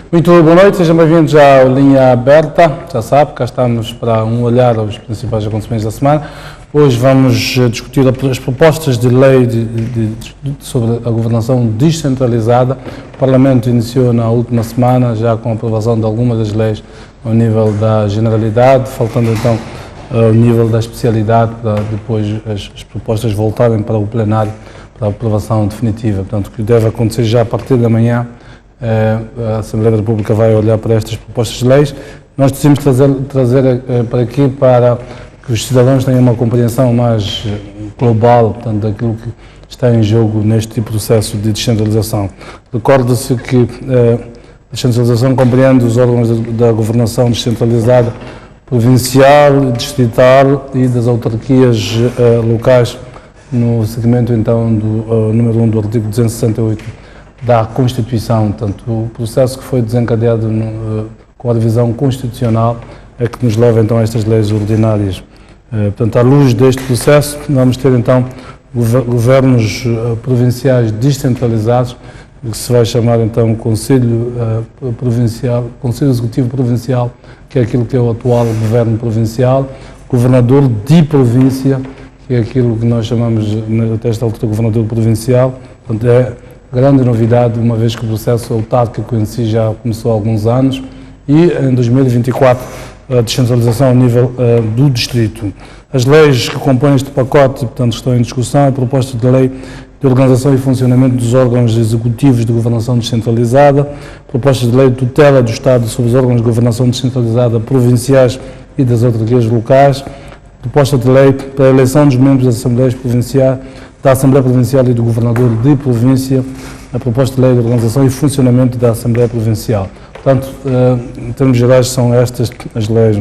Muito boa noite, sejam bem-vindos à Linha Aberta. Já sabe, cá estamos para um olhar aos principais acontecimentos da semana. Hoje vamos discutir as propostas de lei sobre a governação descentralizada. O Parlamento iniciou na última semana, já com a aprovação de algumas das leis ao nível da generalidade, faltando então ao nível da especialidade, para depois as propostas voltarem para o plenário para a aprovação definitiva. Portanto, o que deve acontecer já a partir da manhã, a Assembleia da República vai olhar para estas propostas de leis. Nós decidimos trazer para aqui para que os cidadãos tenham uma compreensão mais global, portanto, daquilo que está em jogo neste tipo de processo de descentralização. Recorde-se que a descentralização compreende os órgãos da governação descentralizada provincial, distrital e das autarquias locais, no segmento então do número 1 do artigo 268 da Constituição. Portanto, o processo que foi desencadeado com a revisão constitucional é que nos leva então a estas leis ordinárias. Portanto, à luz deste processo, vamos ter então governos provinciais descentralizados, que se vai chamar então Conselho Executivo Provincial, que é aquilo que é o atual governo provincial, governador de província, que é aquilo que nós chamamos até esta altura governador provincial. Portanto, é grande novidade, uma vez que o processo autárquico em si já começou há alguns anos, e em 2024 a descentralização ao nível do distrito. As leis que compõem este pacote, portanto, estão em discussão. A proposta de lei de organização e funcionamento dos órgãos executivos de governação descentralizada, proposta de lei de tutela do Estado sobre os órgãos de governação descentralizada provinciais e das autarquias locais, proposta de lei para a eleição dos membros da Assembleia Provincial e do Governador de Província, a proposta de lei de organização e funcionamento da Assembleia Provincial. Portanto, em termos gerais, são estas as leis.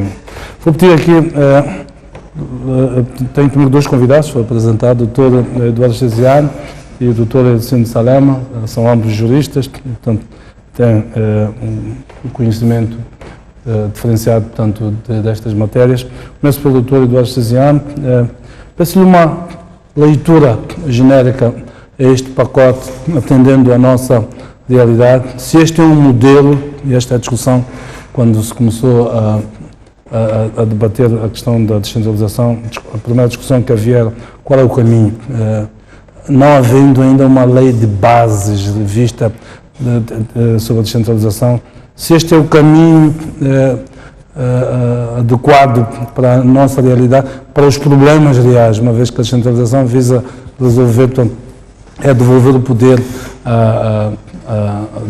Vou pedir aqui, tenho comigo dois convidados, foi apresentado o Dr. Eduardo Chesiano e o Dr. Edicino de Salema, são ambos juristas, portanto, têm um conhecimento diferenciado, portanto, destas matérias. Começo pelo Dr. Eduardo Chesiano. Peço-lhe uma leitura genérica a este pacote, atendendo à nossa realidade. Se este é um modelo, e esta é a discussão, quando se começou a debater a questão da descentralização, a primeira discussão que havia, qual é o caminho? Não havendo ainda uma lei de bases vista sobre a descentralização, se este é o caminho adequado para a nossa realidade, para os problemas reais, uma vez que a descentralização visa resolver, portanto, é devolver o poder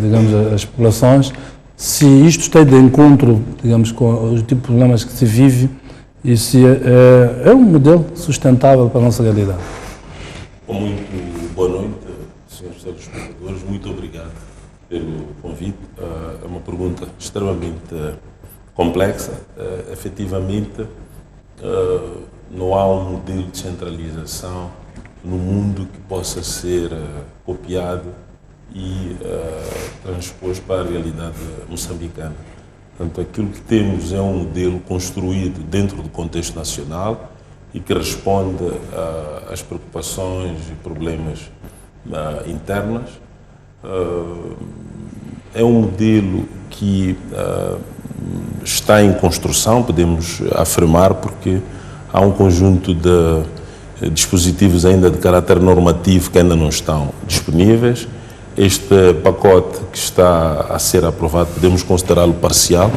digamos, às populações. Se isto está de encontro, digamos, com os tipos de problemas que se vive, e se é um modelo sustentável para a nossa realidade. Muito boa noite, senhores telespectadores, muito obrigado pelo convite. É uma pergunta extremamente complexa. Efetivamente, não há um modelo de centralização no mundo que possa ser copiado e transposto para a realidade moçambicana. Portanto, aquilo que temos é um modelo construído dentro do contexto nacional e que responde às preocupações e problemas internas. É um modelo que está em construção, podemos afirmar, porque há um conjunto de dispositivos ainda de caráter normativo que ainda não estão disponíveis. Este pacote que está a ser aprovado podemos considerá-lo parcial.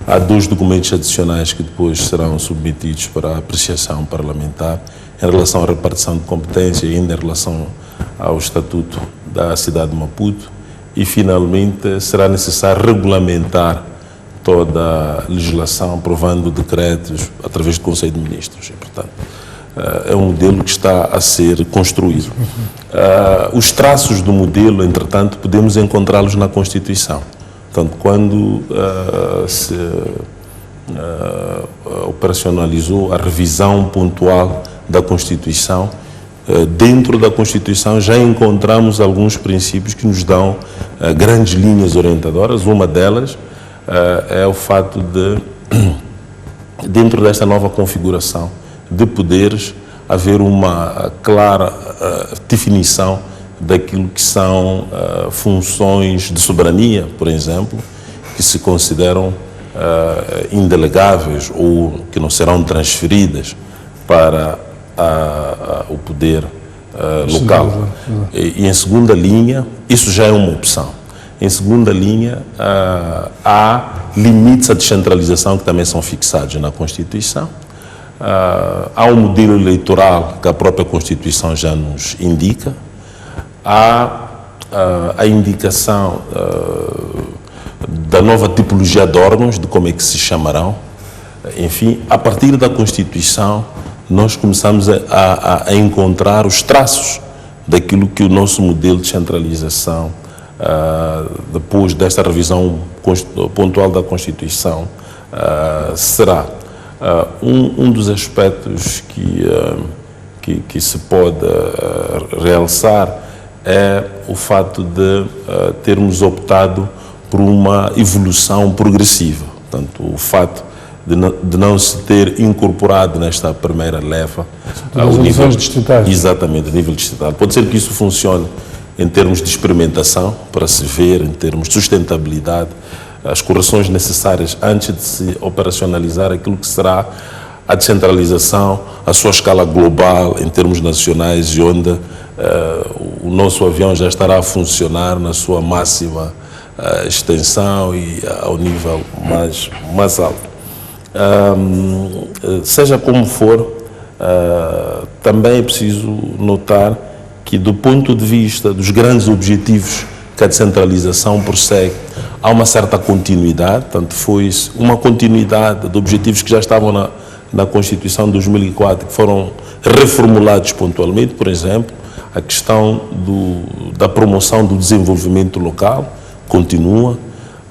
Há dois documentos adicionais que depois serão submetidos para apreciação parlamentar em relação à repartição de competência e ainda em relação ao Estatuto da cidade de Maputo. E, finalmente, será necessário regulamentar toda a legislação, aprovando decretos através do Conselho de Ministros. E, portanto, é um modelo que está a ser construído. Os traços do modelo, entretanto, podemos encontrá-los na Constituição. Portanto, quando se operacionalizou a revisão pontual da Constituição, dentro da Constituição já encontramos alguns princípios que nos dão grandes linhas orientadoras. Uma delas é o fato de, dentro desta nova configuração de poderes, haver uma clara definição daquilo que são funções de soberania, por exemplo, que se consideram indelegáveis ou que não serão transferidas para o poder local. E em segunda linha, isso já é uma opção. Em segunda linha, há limites à descentralização que também são fixados na Constituição. Há um modelo eleitoral que a própria Constituição já nos indica. Há a indicação da nova tipologia de órgãos, de como é que se chamarão. Enfim, a partir da Constituição, nós começamos a encontrar os traços daquilo que o nosso modelo de centralização, depois desta revisão pontual da Constituição, será. Um dos aspectos que se pode realçar é o fato de termos optado por uma evolução progressiva. Portanto, o fato de não se ter incorporado nesta primeira leva ao nível distritais. Exatamente, a nível distrital. Pode ser que isso funcione em termos de experimentação, para se ver, em termos de sustentabilidade, as correções necessárias antes de se operacionalizar aquilo que será a descentralização, a sua escala global, em termos nacionais, e onde o nosso avião já estará a funcionar na sua máxima extensão e ao nível mais alto. Seja como for, também é preciso notar que, do ponto de vista dos grandes objetivos que a descentralização prossegue, há uma certa continuidade. Portanto, foi uma continuidade de objetivos que já estavam na Constituição de 2004, que foram reformulados pontualmente. Por exemplo, a questão da promoção do desenvolvimento local continua,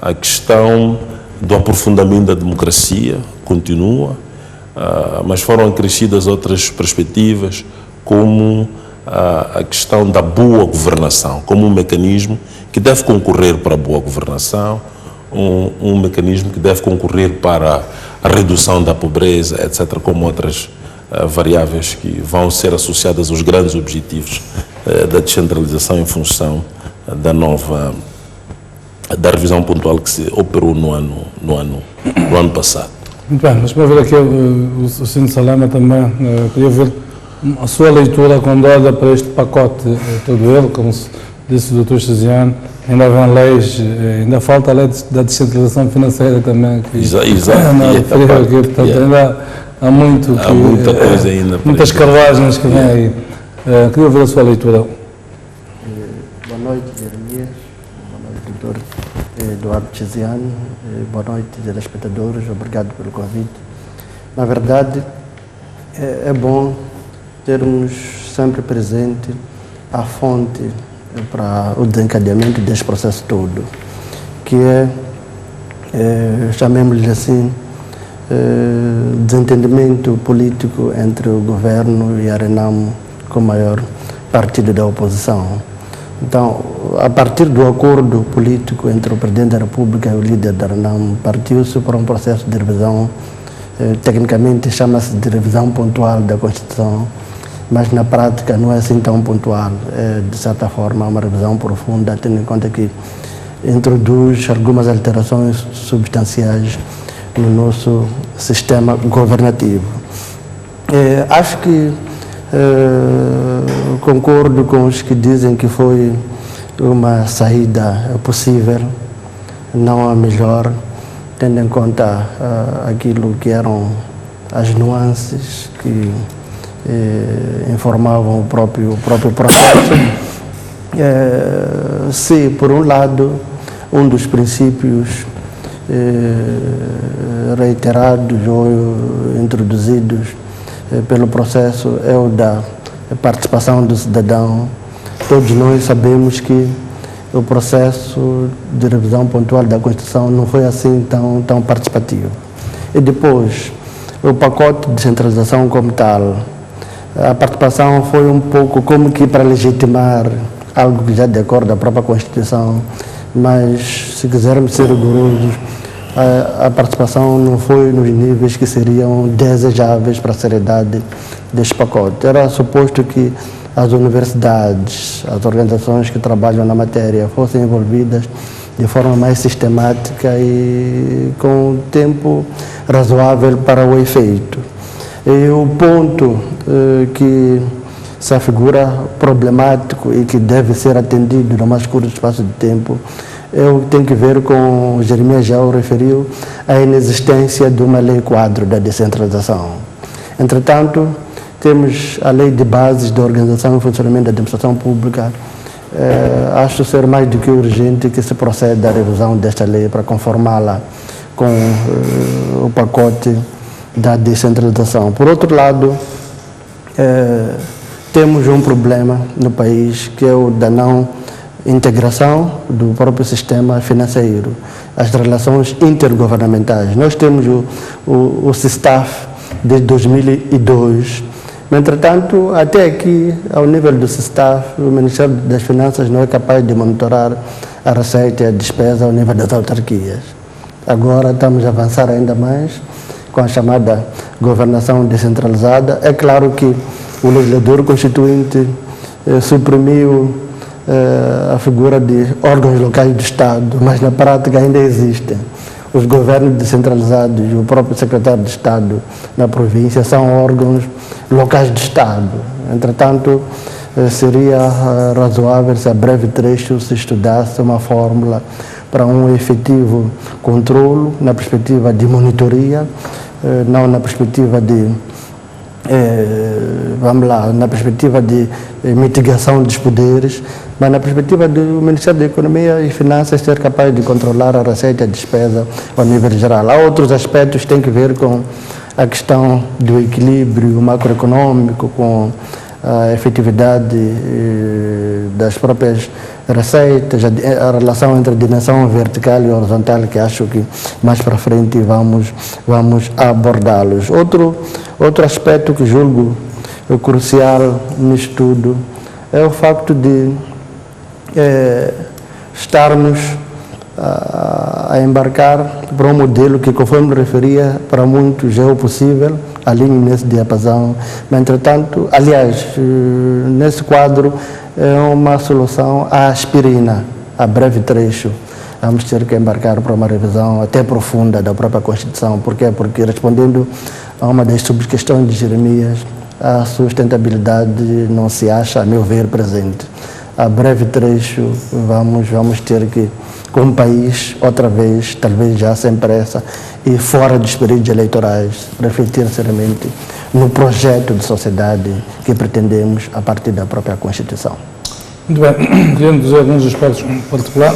a questão do aprofundamento da democracia continua, mas foram acrescidas outras perspectivas, como a questão da boa governação, como um mecanismo que deve concorrer para a boa governação, um mecanismo que deve concorrer para a redução da pobreza, etc., como outras variáveis que vão ser associadas aos grandes objetivos da descentralização em função da revisão pontual que se operou no ano passado. Muito bem, mas para ver aqui o Sr. Salema também, queria ver a sua leitura quando olha para este pacote todo ele, como disse o Dr. Chasiano, ainda vem leis, ainda falta a lei da descentralização financeira também. Exato. Portanto, ainda há muita coisa ainda. Muitas carruagens que vêm aí. Queria ver a sua leitura. Boa noite, Jeremias. Boa noite, Dr. Eduardo Chasiano. Boa noite, telespectadores. Obrigado pelo convite. Na verdade, é bom termos sempre presente a fonte para o desencadeamento deste processo todo, que chamemos-lhe assim, desentendimento político entre o governo e a Renamo, com o maior partido da oposição. Então, a partir do acordo político entre o Presidente da República e o líder da Renamo, partiu-se para um processo de revisão, tecnicamente chama-se de revisão pontual da Constituição, mas na prática não é assim tão pontual. É, de certa forma, uma revisão profunda, tendo em conta que introduz algumas alterações substanciais no nosso sistema governativo. Acho que concordo com os que dizem que foi uma saída possível, não a melhor, tendo em conta aquilo que eram as nuances que informavam o próprio processo. Se, por um lado, um dos princípios reiterados ou introduzidos pelo processo é o da participação do cidadão, todos nós sabemos que o processo de revisão pontual da Constituição não foi assim tão participativo. E depois, o pacote de descentralização como tal, a participação foi um pouco como que para legitimar algo que já decorre da própria Constituição, mas se quisermos ser rigorosos, a participação não foi nos níveis que seriam desejáveis para a seriedade deste pacote. Era suposto que as universidades, as organizações que trabalham na matéria fossem envolvidas de forma mais sistemática e com tempo razoável para o efeito. E o ponto que se afigura problemático e que deve ser atendido no mais curto espaço de tempo é o que tem que ver com, o Jeremias já o referiu, a inexistência de uma lei quadro da descentralização. Entretanto, temos a lei de bases da organização e funcionamento da administração pública. Acho ser mais do que urgente que se proceda à revisão desta lei para conformá-la com o pacote da descentralização. Por outro lado, temos um problema no país que é o da não integração do próprio sistema financeiro, as relações intergovernamentais. Nós temos o SISTAF desde 2002, mas, entretanto, até aqui, ao nível do SISTAF, o Ministério das Finanças não é capaz de monitorar a receita e a despesa ao nível das autarquias. Agora estamos a avançar ainda mais com a chamada governação descentralizada. É claro que o legislador constituinte suprimiu a figura de órgãos locais do Estado, mas na prática ainda existem. Os governos descentralizados e o próprio secretário de Estado na província são órgãos locais do Estado. Entretanto, seria razoável se a breve trecho se estudasse uma fórmula para um efetivo controlo na perspectiva de monitoria, não na perspectiva de na perspectiva de mitigação dos poderes, mas na perspectiva do Ministério da Economia e Finanças ser capaz de controlar a receita e a despesa ao nível geral. Há outros aspectos que têm que ver com a questão do equilíbrio macroeconômico, com a efetividade das próprias receitas, a relação entre a dimensão vertical e horizontal, que acho que mais para frente vamos abordá-los. Outro aspecto que julgo crucial no estudo é o facto de estarmos a embarcar para um modelo que, conforme referia, para muitos é o possível, alinho nesse diapasão, mas, entretanto, aliás, nesse quadro é uma solução à aspirina, a breve trecho. Vamos ter que embarcar para uma revisão até profunda da própria Constituição. Por quê? Porque, respondendo a uma das subquestões de Jeremias, a sustentabilidade não se acha, a meu ver, presente. A breve trecho vamos ter que, como país, outra vez, talvez já sem pressa e fora dos períodos eleitorais, refletir seriamente no projeto de sociedade que pretendemos a partir da própria Constituição. Muito bem, queria dizer alguns aspectos em particular.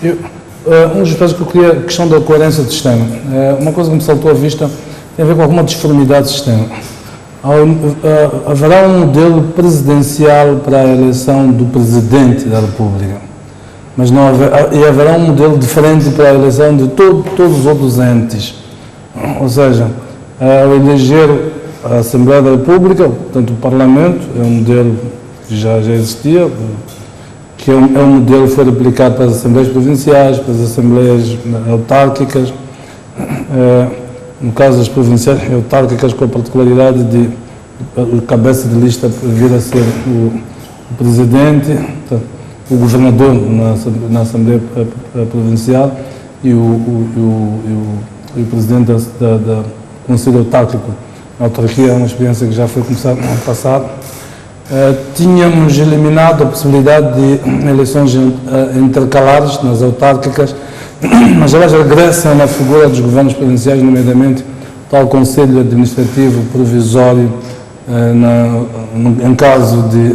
Um dos aspectos que eu queria, a questão da coerência do sistema. Uma coisa que me saltou à vista tem a ver com alguma disformidade do sistema. Haverá um modelo presidencial para a eleição do Presidente da República, mas não haverá um modelo diferente para a eleição de todos os outros entes. Ou seja, ao eleger a Assembleia da República, portanto o Parlamento, é um modelo que já existia, que é um modelo que foi aplicado para as Assembleias Provinciais, para as Assembleias Autárquicas, no caso das provinciais e autárquicas, com a particularidade de o cabeça de lista vir a ser o presidente, o governador na Assembleia Provincial e o presidente da Conselho Autárquico. A autarquia é uma experiência que já foi começada no ano passado. Tínhamos eliminado a possibilidade de eleições intercalares nas autárquicas, mas elas regressam na figura dos governos provinciais, nomeadamente tal Conselho Administrativo Provisório, em caso de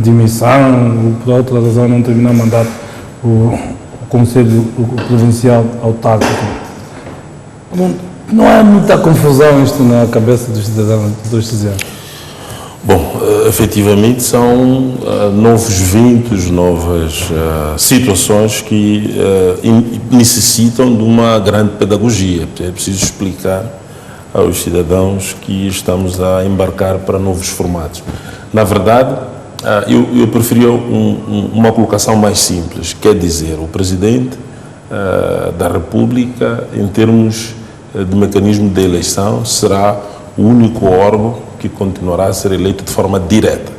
demissão ou por outra razão não terminar o mandato, o Conselho Provincial Autárquico. Não há muita confusão isto na cabeça dos cidadãos. Bom, efetivamente são novos ventos, novas situações que necessitam de uma grande pedagogia. É preciso explicar aos cidadãos que estamos a embarcar para novos formatos. Na verdade, eu preferia uma colocação mais simples, quer dizer, o Presidente da República, em termos de mecanismo de eleição, será o único órgão que continuará a ser eleito de forma direta,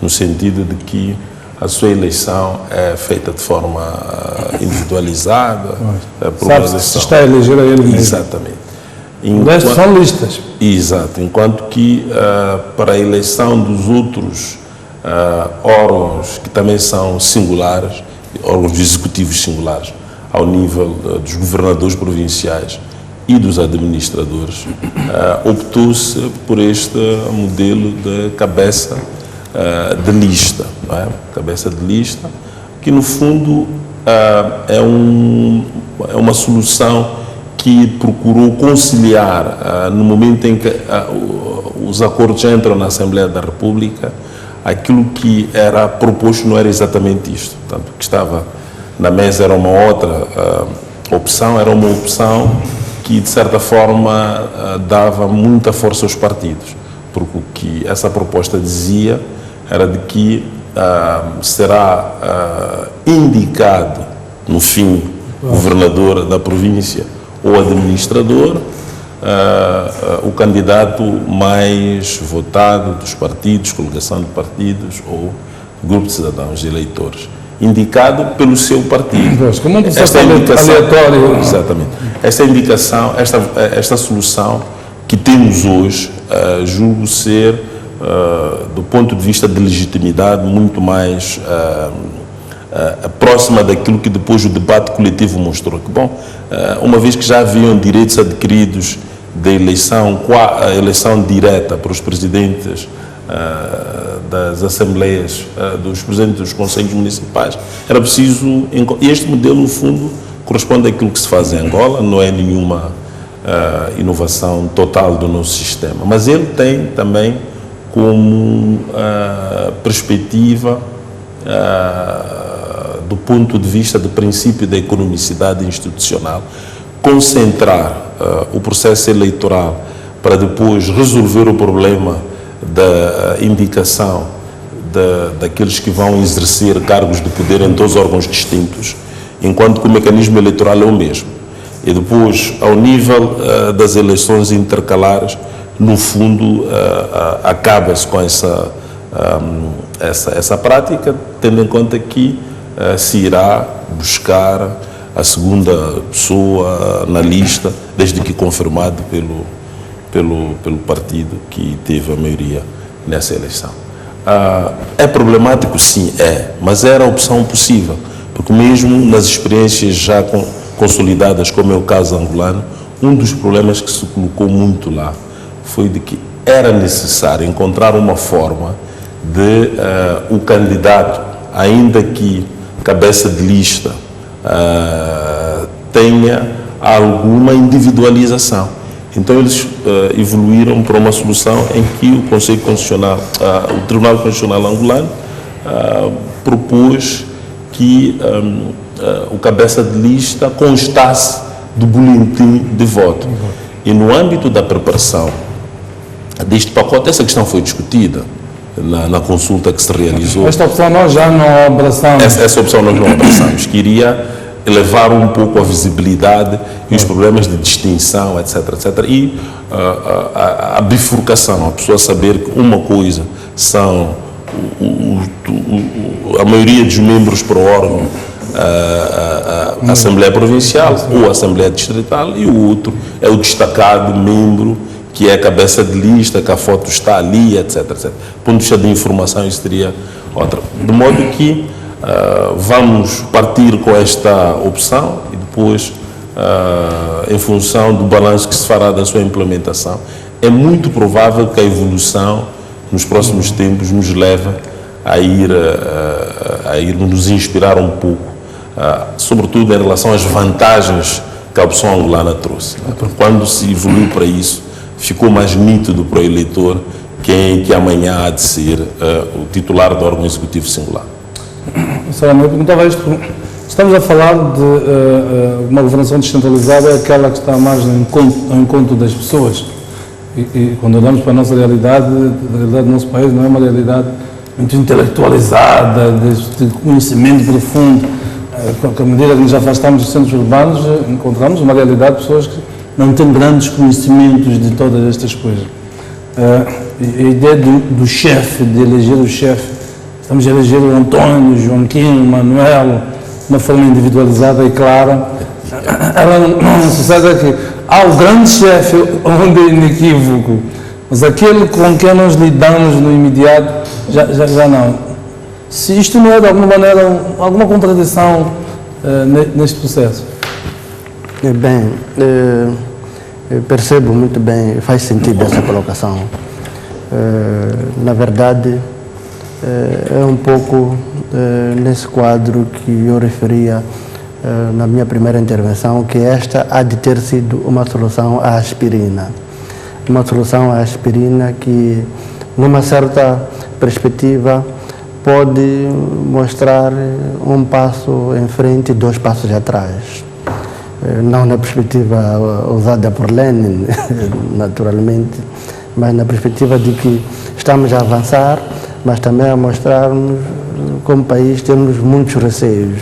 no sentido de que a sua eleição é feita de forma individualizada. Sabe-se se está a eleger a ele mesmo. Exatamente. O resto são listas. Exato. Enquanto que para a eleição dos outros órgãos que também são singulares, órgãos executivos singulares, ao nível dos governadores provinciais e dos administradores, optou-se por este modelo de cabeça de lista, não é? Cabeça de lista, que no fundo é uma solução que procurou conciliar, no momento em que os acordos entram na Assembleia da República, aquilo que era proposto não era exatamente isto. Portanto, o que estava na mesa era uma outra opção, era uma opção que, de certa forma, dava muita força aos partidos, porque o que essa proposta dizia era de que será indicado, no fim, governador da província ou administrador, o candidato mais votado dos partidos, coligação de partidos ou grupo de cidadãos eleitores, indicado pelo seu partido. Como um processo aleatório. Exatamente. Esta indicação, esta solução que temos hoje, julgo ser, do ponto de vista de legitimidade, muito mais próxima daquilo que depois o debate coletivo mostrou. Que, bom, uma vez que já haviam direitos adquiridos da eleição, a eleição direta para os presidentes das assembleias, dos presidentes dos conselhos municipais, era preciso. E este modelo, no fundo, corresponde àquilo que se faz em Angola, não é nenhuma inovação total do nosso sistema, mas ele tem também como perspectiva, do ponto de vista do princípio da economicidade institucional, concentrar o processo eleitoral para depois resolver o problema da indicação daqueles que vão exercer cargos de poder em todos os órgãos distintos, enquanto que o mecanismo eleitoral é o mesmo. E depois, ao nível das eleições intercalares, no fundo, acaba-se com essa prática, tendo em conta que se irá buscar a segunda pessoa na lista, desde que confirmado pelo partido que teve a maioria nessa eleição. É problemático? Sim, mas era a opção possível, porque mesmo nas experiências já consolidadas, como é o caso angolano, um dos problemas que se colocou muito lá foi de que era necessário encontrar uma forma de o candidato, ainda que cabeça de lista, tenha alguma individualização. Então eles evoluíram para uma solução em que o Conselho Constitucional, o Tribunal Constitucional angolano, propôs que o cabeça de lista constasse do boletim de voto. E no âmbito da preparação deste pacote, essa questão foi discutida na consulta que se realizou. Esta opção nós já não abraçamos. Essa opção nós não abraçamos. Queria elevar um pouco a visibilidade e os problemas de distinção, etc, etc. E a bifurcação, a pessoa saber que uma coisa são a maioria dos membros para o órgão, a Assembleia Provincial ou a Assembleia Distrital, e o outro é o destacado membro, que é a cabeça de lista, que a foto está ali, etc, etc. Do ponto de vista de informação, isso seria outra. De modo que vamos partir com esta opção e depois, em função do balanço que se fará da sua implementação, é muito provável que a evolução nos próximos tempos nos leve a ir nos inspirar um pouco, sobretudo em relação às vantagens que a opção angolana trouxe. Quando se evoluiu para isso, ficou mais nítido para o eleitor que amanhã há de ser o titular do órgão executivo singular. Eu perguntava isto, estamos a falar de uma governação descentralizada, é aquela que está mais ao encontro das pessoas. E quando olhamos para a nossa realidade, a realidade do nosso país não é uma realidade muito intelectualizada, de conhecimento profundo. À medida que nos afastamos dos centros urbanos, encontramos uma realidade de pessoas que não têm grandes conhecimentos de todas estas coisas. A ideia do chefe, de eleger o chefe, estamos a eleger o Antônio, o Joaquim, o Manuel, de uma forma individualizada e clara. Ela não sucede que há o grande chefe onde é inequívoco, mas aquele com quem nós lidamos no imediato já não. Se isto não é de alguma maneira alguma contradição neste processo? Bem, eu percebo muito bem, faz sentido essa colocação. Na verdade, é um pouco nesse quadro que eu referia na minha primeira intervenção, que esta há de ter sido uma solução à aspirina. Uma solução à aspirina que, numa certa perspectiva, pode mostrar um passo em frente e 2 passos atrás. Não na perspectiva usada por Lenin, naturalmente, mas na perspectiva de que estamos a avançar, mas também a mostrarmos, como país, temos muitos receios.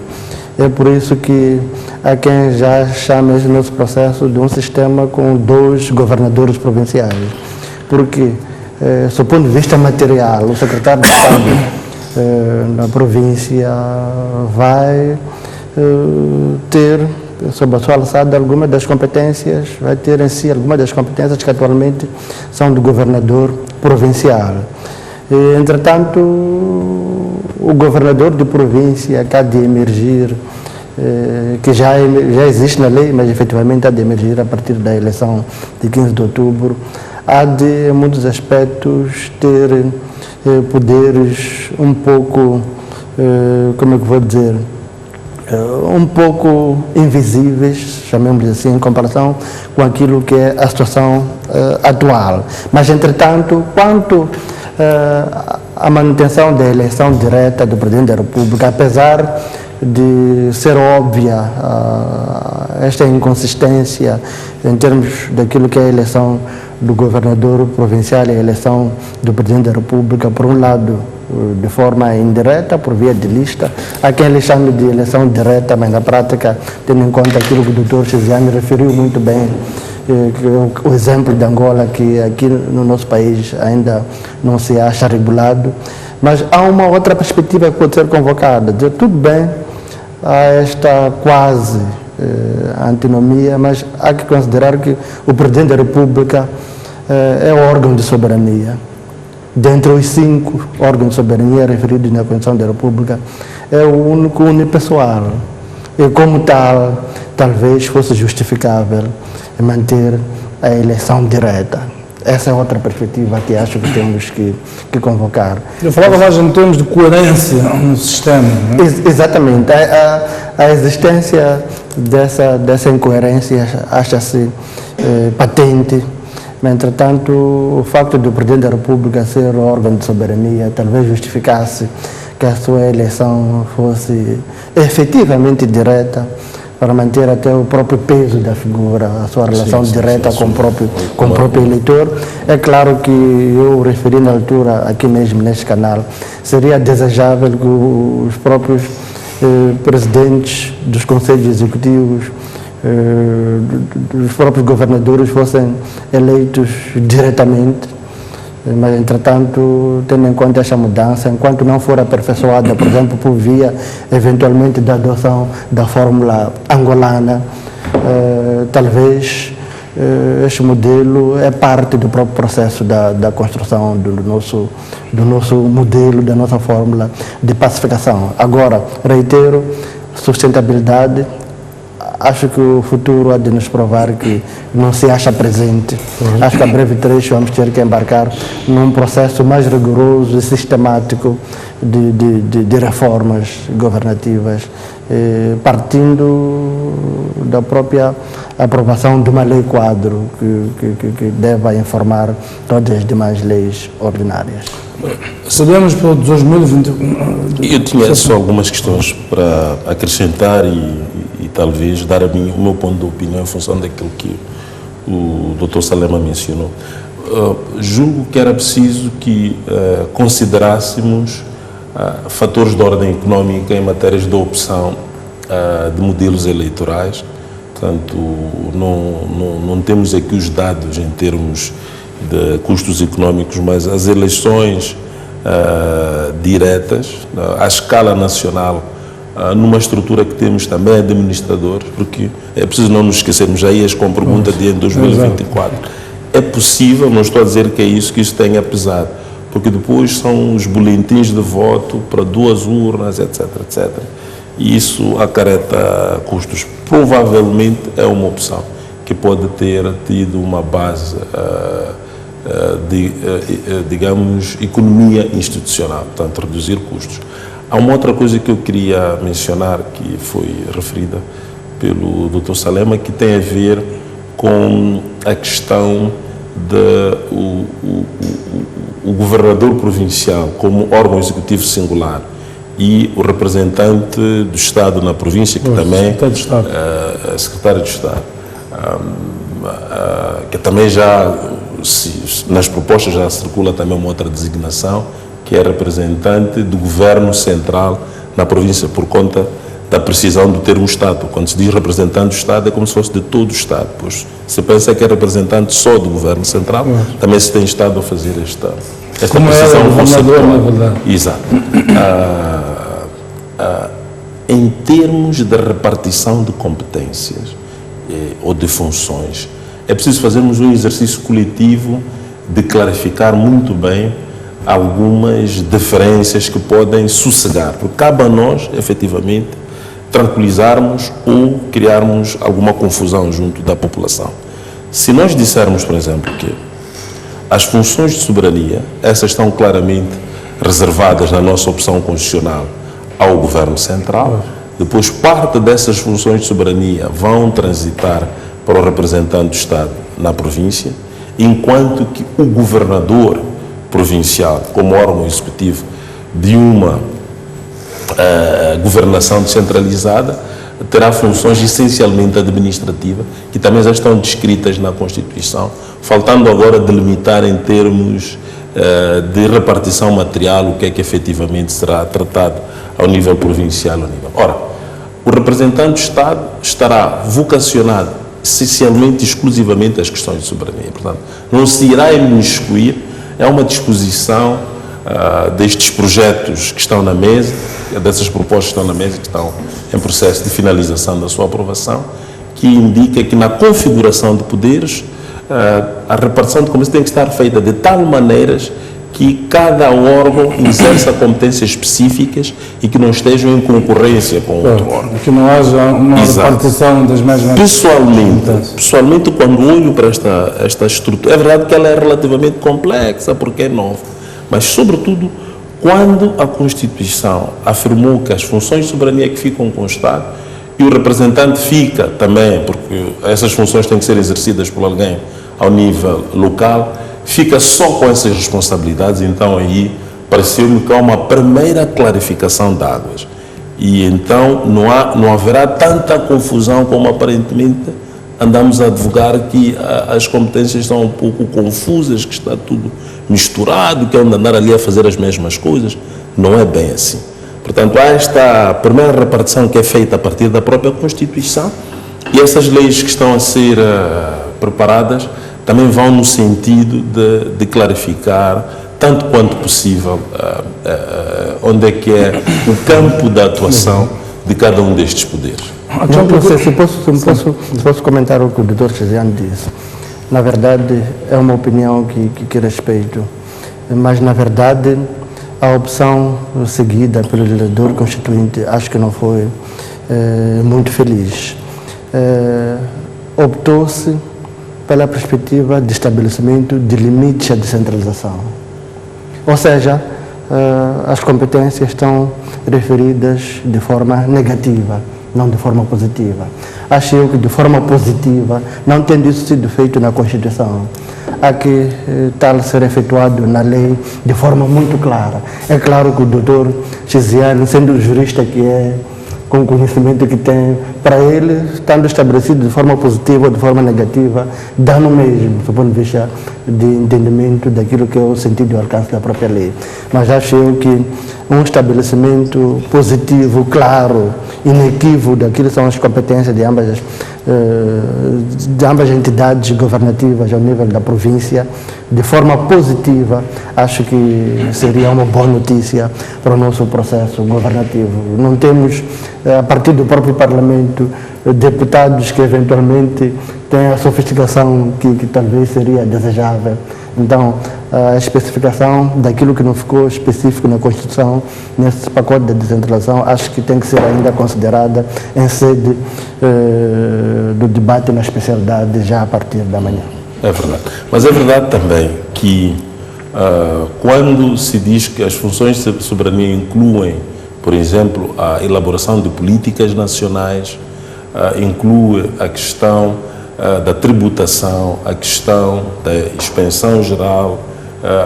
É por isso que há quem já chama esse nosso processo de um sistema com 2 governadores provinciais. Porque, do ponto de vista material, o secretário de Estado na província vai ter, sob a sua alçada, algumas das competências, vai ter em si algumas das competências que atualmente são do governador provincial. Entretanto, o governador de província que há de emergir, que já existe na lei, mas efetivamente há de emergir a partir da eleição de 15 de outubro, há de, em muitos aspectos, ter poderes um pouco, como é que vou dizer, um pouco invisíveis, chamemos assim, em comparação com aquilo que é a situação atual. Mas, entretanto, quanto a manutenção da eleição direta do Presidente da República, apesar de ser óbvia esta inconsistência em termos daquilo que é a eleição do governador provincial e a eleição do Presidente da República, por um lado, de forma indireta, por via de lista, há quem lhe chame de eleição direta, mas na prática, tendo em conta aquilo que o Dr. Chisiane referiu muito bem, o exemplo de Angola, que aqui no nosso país ainda não se acha regulado, mas há uma outra perspectiva que pode ser convocada, dizer, tudo bem, há esta quase antinomia, mas há que considerar que o Presidente da República é o órgão de soberania. Dentre os 5 órgãos de soberania referidos na Constituição da República, é o único unipessoal. E como tal, talvez fosse justificável manter a eleição direta. Essa é outra perspectiva que acho que temos que convocar. Eu falava mais em termos de coerência no sistema. Não é? Exatamente. A existência dessa incoerência acha-se patente, mas, entretanto, o facto do Presidente da República ser o órgão de soberania talvez justificasse que a sua eleição fosse efetivamente direta, para manter até o próprio peso da figura, a sua relação direta com o próprio eleitor. É claro que eu referi na altura, aqui mesmo neste canal, seria desejável que os próprios presidentes dos conselhos executivos, dos próprios governadores fossem eleitos diretamente, mas, entretanto, tendo em conta essa mudança, enquanto não for aperfeiçoada, por exemplo, por via, eventualmente, da adoção da fórmula angolana, talvez este modelo é parte do próprio processo da construção do nosso modelo, da nossa fórmula de pacificação. Agora, reitero, sustentabilidade. Acho que o futuro há de nos provar que não se acha presente. Acho que a breve trecho vamos ter que embarcar num processo mais rigoroso e sistemático de reformas governativas, partindo da própria aprovação de uma lei quadro que deva informar todas as demais leis ordinárias. Sabemos para 2020. Eu tinha só algumas questões para acrescentar e talvez dar o meu ponto de opinião em função daquilo que o Dr. Salema mencionou. Julgo que era preciso que considerássemos fatores de ordem econômica em matérias de opção de modelos eleitorais. Portanto, não temos aqui os dados em termos de custos econômicos, mas as eleições diretas, à escala nacional, numa estrutura que temos também administradores, porque é preciso não nos esquecermos aí as com pergunta de em 2024. É possível, não estou a dizer que é isso, que isso tenha pesado, porque depois são os boletins de voto para 2 urnas, etc, etc. E isso acarreta custos. Provavelmente é uma opção que pode ter tido uma base digamos, economia institucional, portanto, reduzir custos. Há uma outra coisa que eu queria mencionar, que foi referida pelo Dr. Salema, que tem a ver com a questão o governador provincial como órgão executivo singular e o representante do Estado na província, que também é secretário de Estado, que também já, nas propostas já circula também uma outra designação, que é representante do governo central na província, por conta da precisão do termo Estado. Quando se diz representante do Estado, é como se fosse de todo o Estado, pois se pensa que é representante só do governo central, também se tem Estado a fazer esta como precisão governador, na verdade. Exato. Em termos de repartição de competências ou de funções, é preciso fazermos um exercício coletivo de clarificar muito bem algumas diferenças que podem sossegar, porque cabe a nós, efetivamente, tranquilizarmos ou criarmos alguma confusão junto da população. Se nós dissermos, por exemplo, que as funções de soberania, essas estão claramente reservadas na nossa opção constitucional ao Governo Central, depois parte dessas funções de soberania vão transitar para o representante do Estado na província, enquanto que o governador provincial, como órgão executivo de uma governação descentralizada, terá funções essencialmente administrativas, que também já estão descritas na Constituição, faltando agora delimitar em termos de repartição material o que é que efetivamente será tratado ao nível provincial. Ora, o representante do Estado estará vocacionado essencialmente, exclusivamente às questões de soberania. Portanto, não se irá imiscuir, é uma disposição destes projetos que estão na mesa, dessas propostas que estão na mesa, que estão em processo de finalização da sua aprovação, que indica que na configuração de poderes, a repartição de competências tem que estar feita de tal maneira que cada órgão exerça competências específicas e que não estejam em concorrência com outro órgão. Que não haja uma repartição das mesmas... Pessoalmente, quando olho para esta estrutura, é verdade que ela é relativamente complexa, porque é nova, mas, sobretudo, quando a Constituição afirmou que as funções de soberania que ficam com o Estado e o representante fica também, porque essas funções têm que ser exercidas por alguém ao nível local, fica só com essas responsabilidades. Então aí pareceu-me que há uma primeira clarificação de águas e então não haverá tanta confusão como aparentemente andamos a advogar, que as competências estão um pouco confusas, que está tudo misturado, que é andar ali a fazer as mesmas coisas. Não é bem assim. Portanto, há esta primeira repartição que é feita a partir da própria Constituição, e essas leis que estão a ser preparadas também vão no sentido de clarificar, tanto quanto possível, onde é que é o campo da atuação de cada um destes poderes. Não sei se posso comentar o que o Dr. Chesiane disse. Na verdade, é uma opinião que respeito, mas, na verdade, a opção seguida pelo legislador constituinte acho que não foi muito feliz. Optou-se pela perspectiva de estabelecimento de limites à descentralização. Ou seja, as competências estão referidas de forma negativa, não de forma positiva. Acho eu que de forma positiva, não tendo isso sido feito na Constituição, há que tal ser efetuado na lei de forma muito clara. É claro que o doutor Chesiane, sendo o jurista que é, com o conhecimento que tem, para ele, estando estabelecido de forma positiva ou de forma negativa, dá no mesmo, do ponto de vista de entendimento daquilo que é o sentido e o alcance da própria lei. Mas acho eu que um estabelecimento positivo, claro, inequívoco daquilo que são as competências de ambas de ambas as entidades governativas ao nível da província de forma positiva, acho que seria uma boa notícia para o nosso processo governativo. Não temos, a partir do próprio Parlamento, deputados que eventualmente têm a sofisticação que talvez seria desejável. Então, a especificação daquilo que não ficou específico na Constituição, nesse pacote de descentralização, acho que tem que ser ainda considerada em sede do debate na especialidade já a partir da manhã. É verdade. Mas é verdade também que quando se diz que as funções de soberania incluem, por exemplo, a elaboração de políticas nacionais, inclui a questão da tributação, a questão da expensão geral,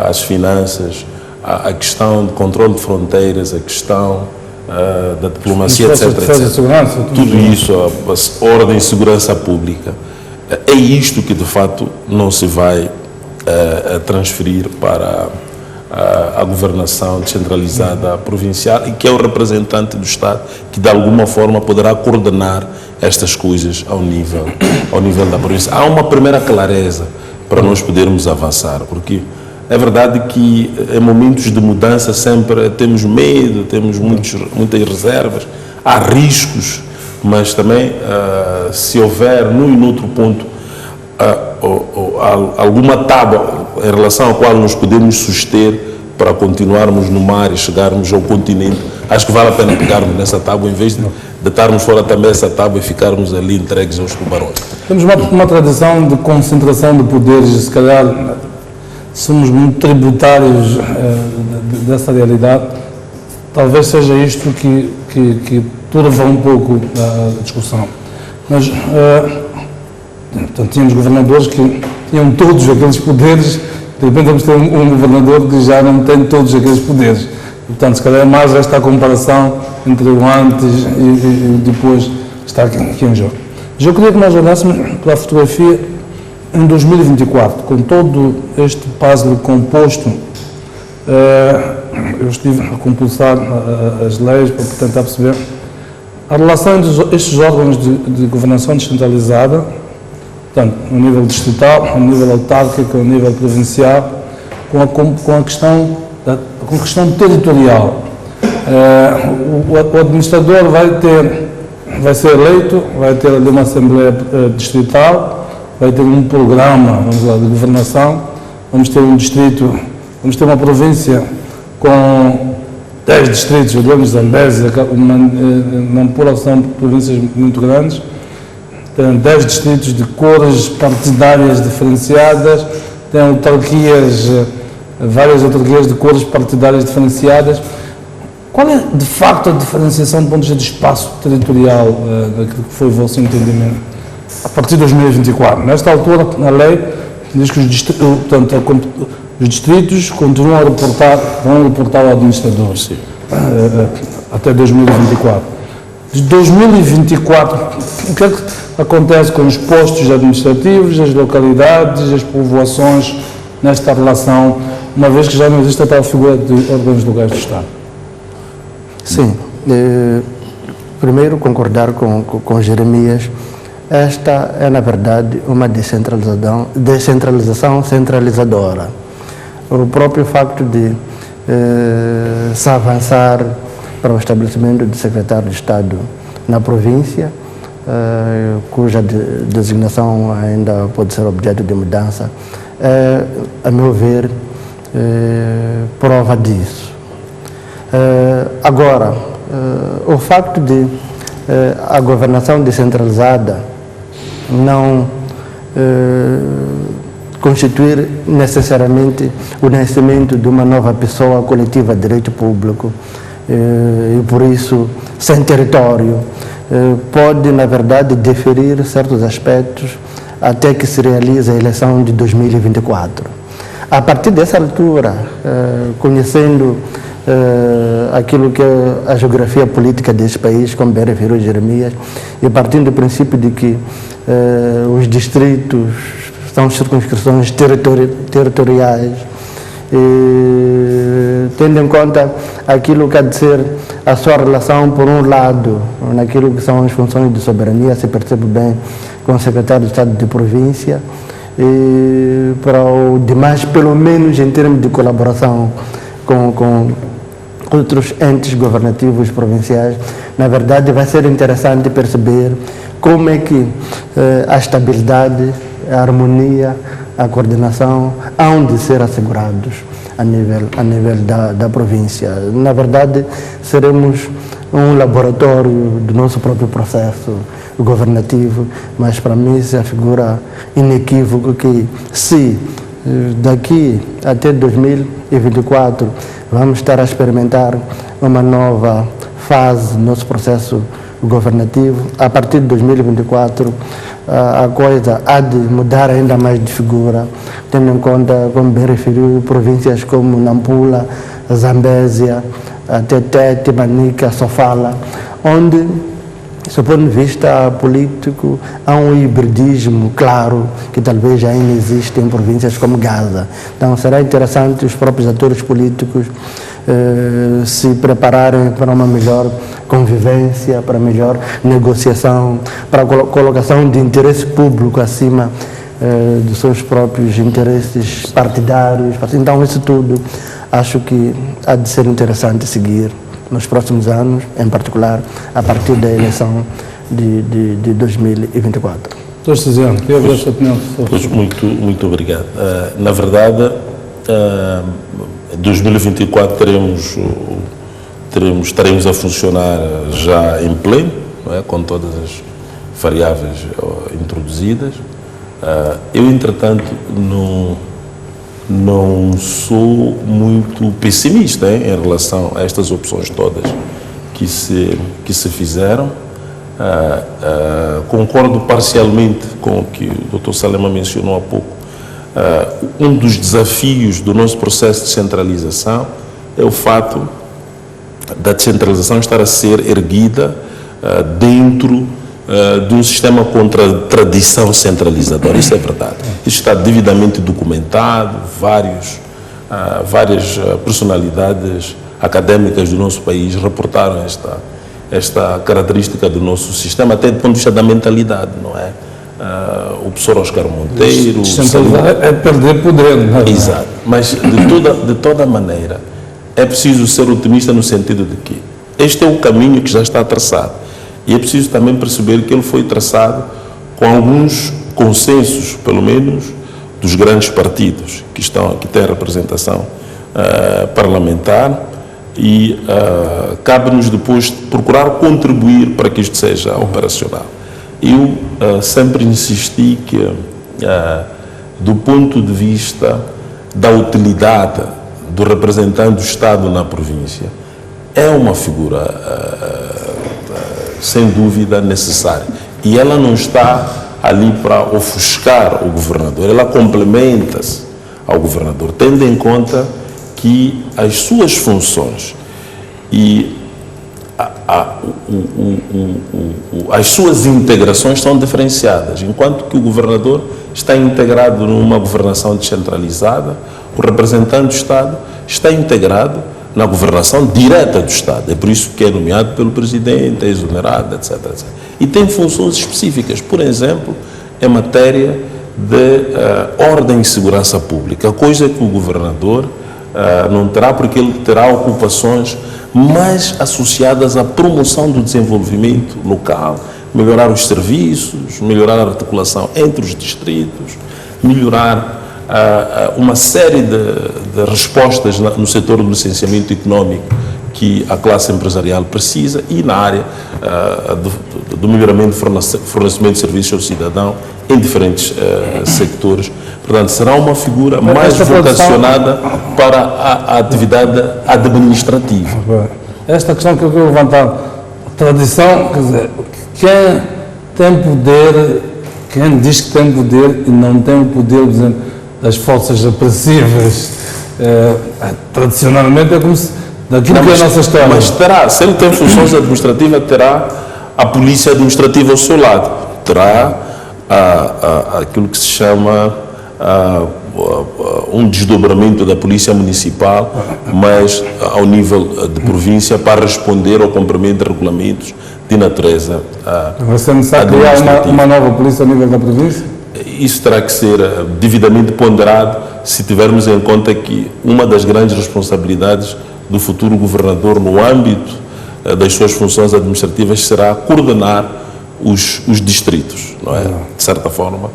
as finanças, a questão de controle de fronteiras, a questão da diplomacia, etc. Tudo isso, a ordem e segurança pública, é isto que de fato não se vai transferir para a governação descentralizada provincial e que é o representante do Estado que de alguma forma poderá coordenar estas coisas ao nível da província. Há uma primeira clareza para nós podermos avançar, porque é verdade que em momentos de mudança sempre temos medo, temos muitas reservas, há riscos, mas também se houver num e noutro ponto alguma tábua em relação à qual nos podemos suster para continuarmos no mar e chegarmos ao continente, acho que vale a pena pegarmos nessa tábua em vez de estarmos fora também dessa tábua e ficarmos ali entregues aos tubarões. Temos uma tradição de concentração de poderes, se calhar somos muito tributários dessa realidade. Talvez seja isto que turva um pouco a discussão. Mas, portanto, tínhamos governadores que tinham todos aqueles poderes, de repente vamos ter um governador que já não tem todos aqueles poderes. Portanto, se calhar é mais esta comparação entre o antes e depois está aqui em jogo. Eu queria que nós olhássemos para a fotografia em 2024, com todo este puzzle composto. Eu estive a compulsar as leis para tentar perceber a relação entre estes órgãos de governação descentralizada, portanto, ao nível distrital, ao nível autárquico, ao nível provincial, com a questão territorial. O administrador vai ser eleito, vai ter ali uma Assembleia Distrital, vai ter um programa, vamos lá, de governação, vamos ter um distrito, vamos ter uma província com 10 distritos, digamos, Zambésia, Nampula, são províncias muito grandes, tem 10 distritos de cores partidárias diferenciadas, tem autarquias, várias autarquias de cores partidárias diferenciadas. Qual é, de facto, a diferenciação do ponto de vista de espaço territorial daquilo que foi o vosso entendimento a partir de 2024? Nesta altura, a lei diz que os distritos continuam vão reportar ao administrador até 2024. De 2024, o que é que acontece com os postos administrativos, as localidades, as povoações nesta relação, uma vez que já não existe a tal figura de órgãos locais do Estado? Sim, primeiro concordar com Jeremias, esta é na verdade uma descentralização centralizadora. O próprio facto de se avançar para o estabelecimento de secretário de Estado na província, cuja designação ainda pode ser objeto de mudança, a meu ver, prova disso. Agora, o facto de a governação descentralizada não constituir necessariamente o nascimento de uma nova pessoa coletiva de direito público e por isso sem território, pode na verdade deferir certos aspectos até que se realize a eleição de 2024. A partir dessa altura, conhecendo aquilo que é a geografia política deste país, como bem referiu Jeremias, e partindo do princípio de que os distritos são circunscrições territoriais tendo em conta aquilo que há de ser a sua relação, por um lado, naquilo que são as funções de soberania, se percebe bem, com o secretário de Estado de província, e para o demais, pelo menos em termos de colaboração com outros entes governativos provinciais. Na verdade, vai ser interessante perceber como é que a estabilidade, a harmonia, a coordenação hão de ser assegurados a nível da província. Na verdade, seremos um laboratório do nosso próprio processo governativo, mas para mim isso é a figura inequívoca que, se daqui até 2024 vamos estar a experimentar uma nova fase do nosso processo governativo, a partir de 2024 a coisa há de mudar ainda mais de figura, tendo em conta, como bem referiu, províncias como Nampula, Zambésia, Tete, Manica, Sofala, onde, do ponto de vista político, há um hibridismo claro que talvez ainda existe em províncias como Gaza. Então será interessante os próprios atores políticos se prepararem para uma melhor convivência, para melhor negociação, para a colocação de interesse público acima dos seus próprios interesses partidários. Então isso tudo acho que há de ser interessante seguir nos próximos anos, em particular a partir da eleição de 2024. Doutor Cesiano, queria ver a sua opinião. Pois, muito obrigado. Na verdade, em 2024 estaremos a funcionar já em pleno, não é? Com todas as variáveis introduzidas. Eu, entretanto, não sou muito pessimista em relação a estas opções todas que se fizeram. Concordo parcialmente com o que o Dr. Salema mencionou há pouco. Um dos desafios do nosso processo de descentralização é o fato da descentralização estar a ser erguida dentro de um sistema contra tradição centralizadora. Isso é verdade. Isso está devidamente documentado. Várias personalidades académicas do nosso país reportaram esta característica do nosso sistema, até do ponto de vista da mentalidade, não é? O professor Oscar Monteiro... Descentralizar é perder poder, não é? Exato. Mas, de toda maneira, é preciso ser otimista no sentido de que este é o caminho que já está traçado. E é preciso também perceber que ele foi traçado com alguns consensos, pelo menos, dos grandes partidos que têm representação parlamentar, e cabe-nos depois procurar contribuir para que isto seja operacional. Eu sempre insisti que, do ponto de vista da utilidade do representante do Estado na província, é uma figura sem dúvida necessária, e ela não está ali para ofuscar o governador, ela complementa-se ao governador, tendo em conta que as suas funções e as suas integrações são diferenciadas. Enquanto que o governador está integrado numa governação descentralizada, o representante do Estado está integrado na governação direta do Estado. É por isso que é nomeado pelo presidente, é exonerado, etc, etc. E tem funções específicas, por exemplo, em matéria de ordem e segurança pública, coisa que o governador não terá, porque ele terá ocupações mais associadas à promoção do desenvolvimento local, melhorar os serviços, melhorar a articulação entre os distritos, melhorar uma série de respostas no setor do licenciamento econômico que a classe empresarial precisa, e na área do melhoramento do fornecimento de serviços ao cidadão em diferentes sectores. Portanto, será uma figura mais vocacionada para a atividade administrativa. Esta questão que eu quero levantar, tradição, quer dizer, quem tem poder, quem diz que tem poder e não tem o poder, por exemplo, das forças repressivas, tradicionalmente é como se, daquilo que é a nossa história. Mas terá, se ele tem funções administrativas, terá a polícia administrativa ao seu lado, terá aquilo que se chama um desdobramento da Polícia Municipal, mas ao nível de província, para responder ao cumprimento de regulamentos de natureza Você não sabe criar uma nova polícia a nível da província? Isso terá que ser devidamente ponderado se tivermos em conta que uma das grandes responsabilidades do futuro governador no âmbito das suas funções administrativas será coordenar os distritos, não é? De certa forma,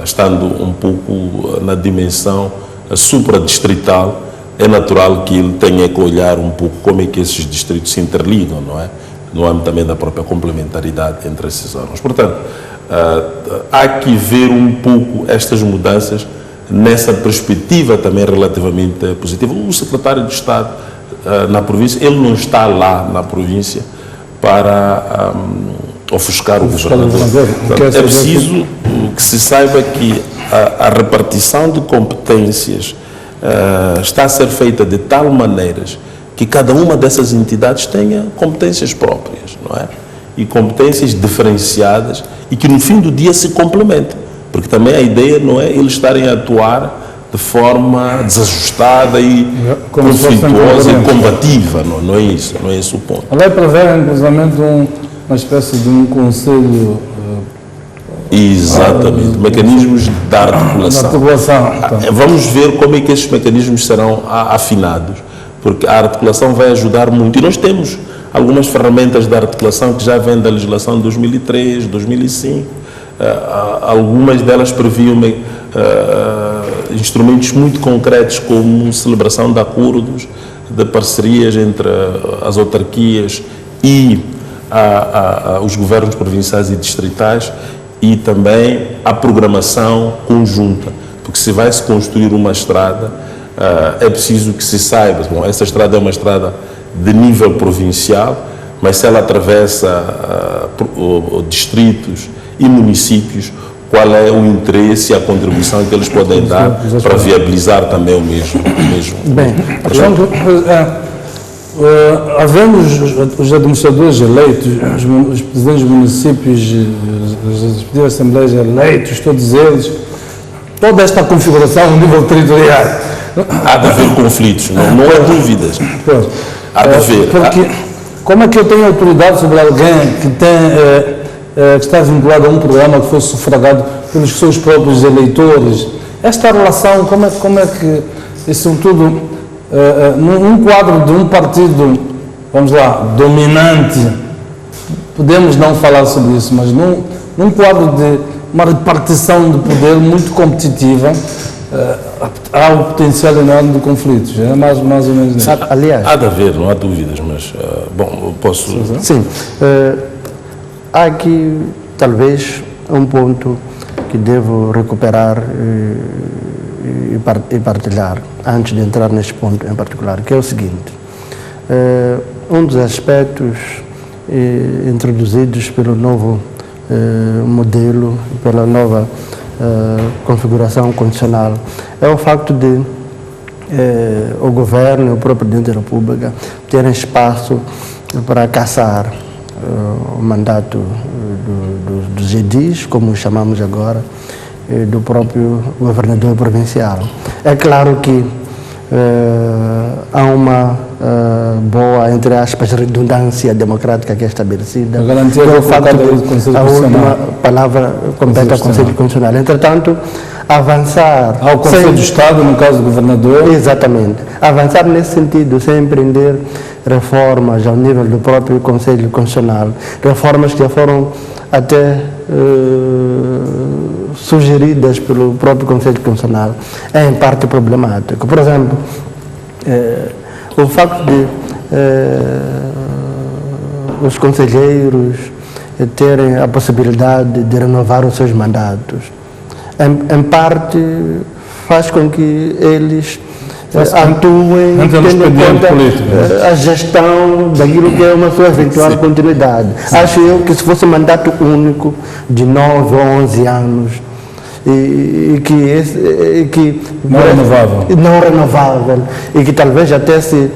estando um pouco na dimensão supradistrital, é natural que ele tenha que olhar um pouco como é que esses distritos se interligam, não é? No âmbito também da própria complementaridade entre esses órgãos. Portanto, há que ver um pouco estas mudanças nessa perspectiva também relativamente positiva. O secretário de Estado na província, ele não está lá na província para ofuscar o governador. Portanto, é preciso que se saiba que a repartição de competências está a ser feita de tal maneira que cada uma dessas entidades tenha competências próprias, não é? E competências diferenciadas e que no fim do dia se complementem, porque também a ideia não é eles estarem a atuar de forma desajustada e conflituosa e combativa, não é isso, não é esse o ponto. A lei prevê, inclusive, uma espécie de um conselho. Exatamente, mecanismos de articulação. Então. Vamos ver como é que esses mecanismos serão afinados, porque a articulação vai ajudar muito. E nós temos algumas ferramentas de articulação que já vêm da legislação de 2003, 2005. Algumas delas previam instrumentos muito concretos, como celebração de acordos, de parcerias entre as autarquias e os governos provinciais e distritais, e também a programação conjunta, porque se vai se construir uma estrada, é preciso que se saiba, bom, essa estrada é uma estrada de nível provincial, mas se ela atravessa distritos e municípios, qual é o interesse e a contribuição que eles podem dar para viabilizar também o mesmo. Bem, havendo os administradores eleitos, os presidentes dos municípios, as assembleias eleitos, todos eles, toda esta configuração no nível territorial. Há de haver conflitos, não há dúvidas. Há de haver. Porque como é que eu tenho autoridade sobre alguém que está vinculado a um programa que foi sufragado pelos seus próprios eleitores? Esta relação, como é que isso tudo, num quadro de um partido, vamos lá, dominante, podemos não falar sobre isso, mas num quadro de uma repartição de poder muito competitiva, há um potencial enorme de conflitos. É mais ou menos isso. Aliás, há de haver, não há dúvidas, mas, bom, eu posso... Sim. Há aqui, talvez, um ponto que devo recuperar e partilhar, antes de entrar neste ponto em particular, que é o seguinte. Um dos aspectos introduzidos pelo novo modelo, pela nova configuração condicional, é o facto de o governo e o próprio presidente da República terem espaço para caçar o mandato dos edis, como chamamos agora, do próprio governador provincial. É claro que há uma boa, entre aspas, redundância democrática que é estabelecida. O facto de a última palavra compete ao Conselho Constitucional. Entretanto, avançar... Ao Conselho do Estado, no caso do governador. Exatamente. Avançar nesse sentido, sem empreender reformas ao nível do próprio Conselho Constitucional, reformas que já foram até sugeridas pelo próprio Conselho Constitucional, é em parte problemático. Por exemplo, o facto de os conselheiros terem a possibilidade de renovar os seus mandatos, em parte faz com que eles atuem tendo em conta a gestão daquilo que é uma sua eventual continuidade. Acho eu que se fosse mandato único de 9 ou 11 anos e que não renovável e que talvez até se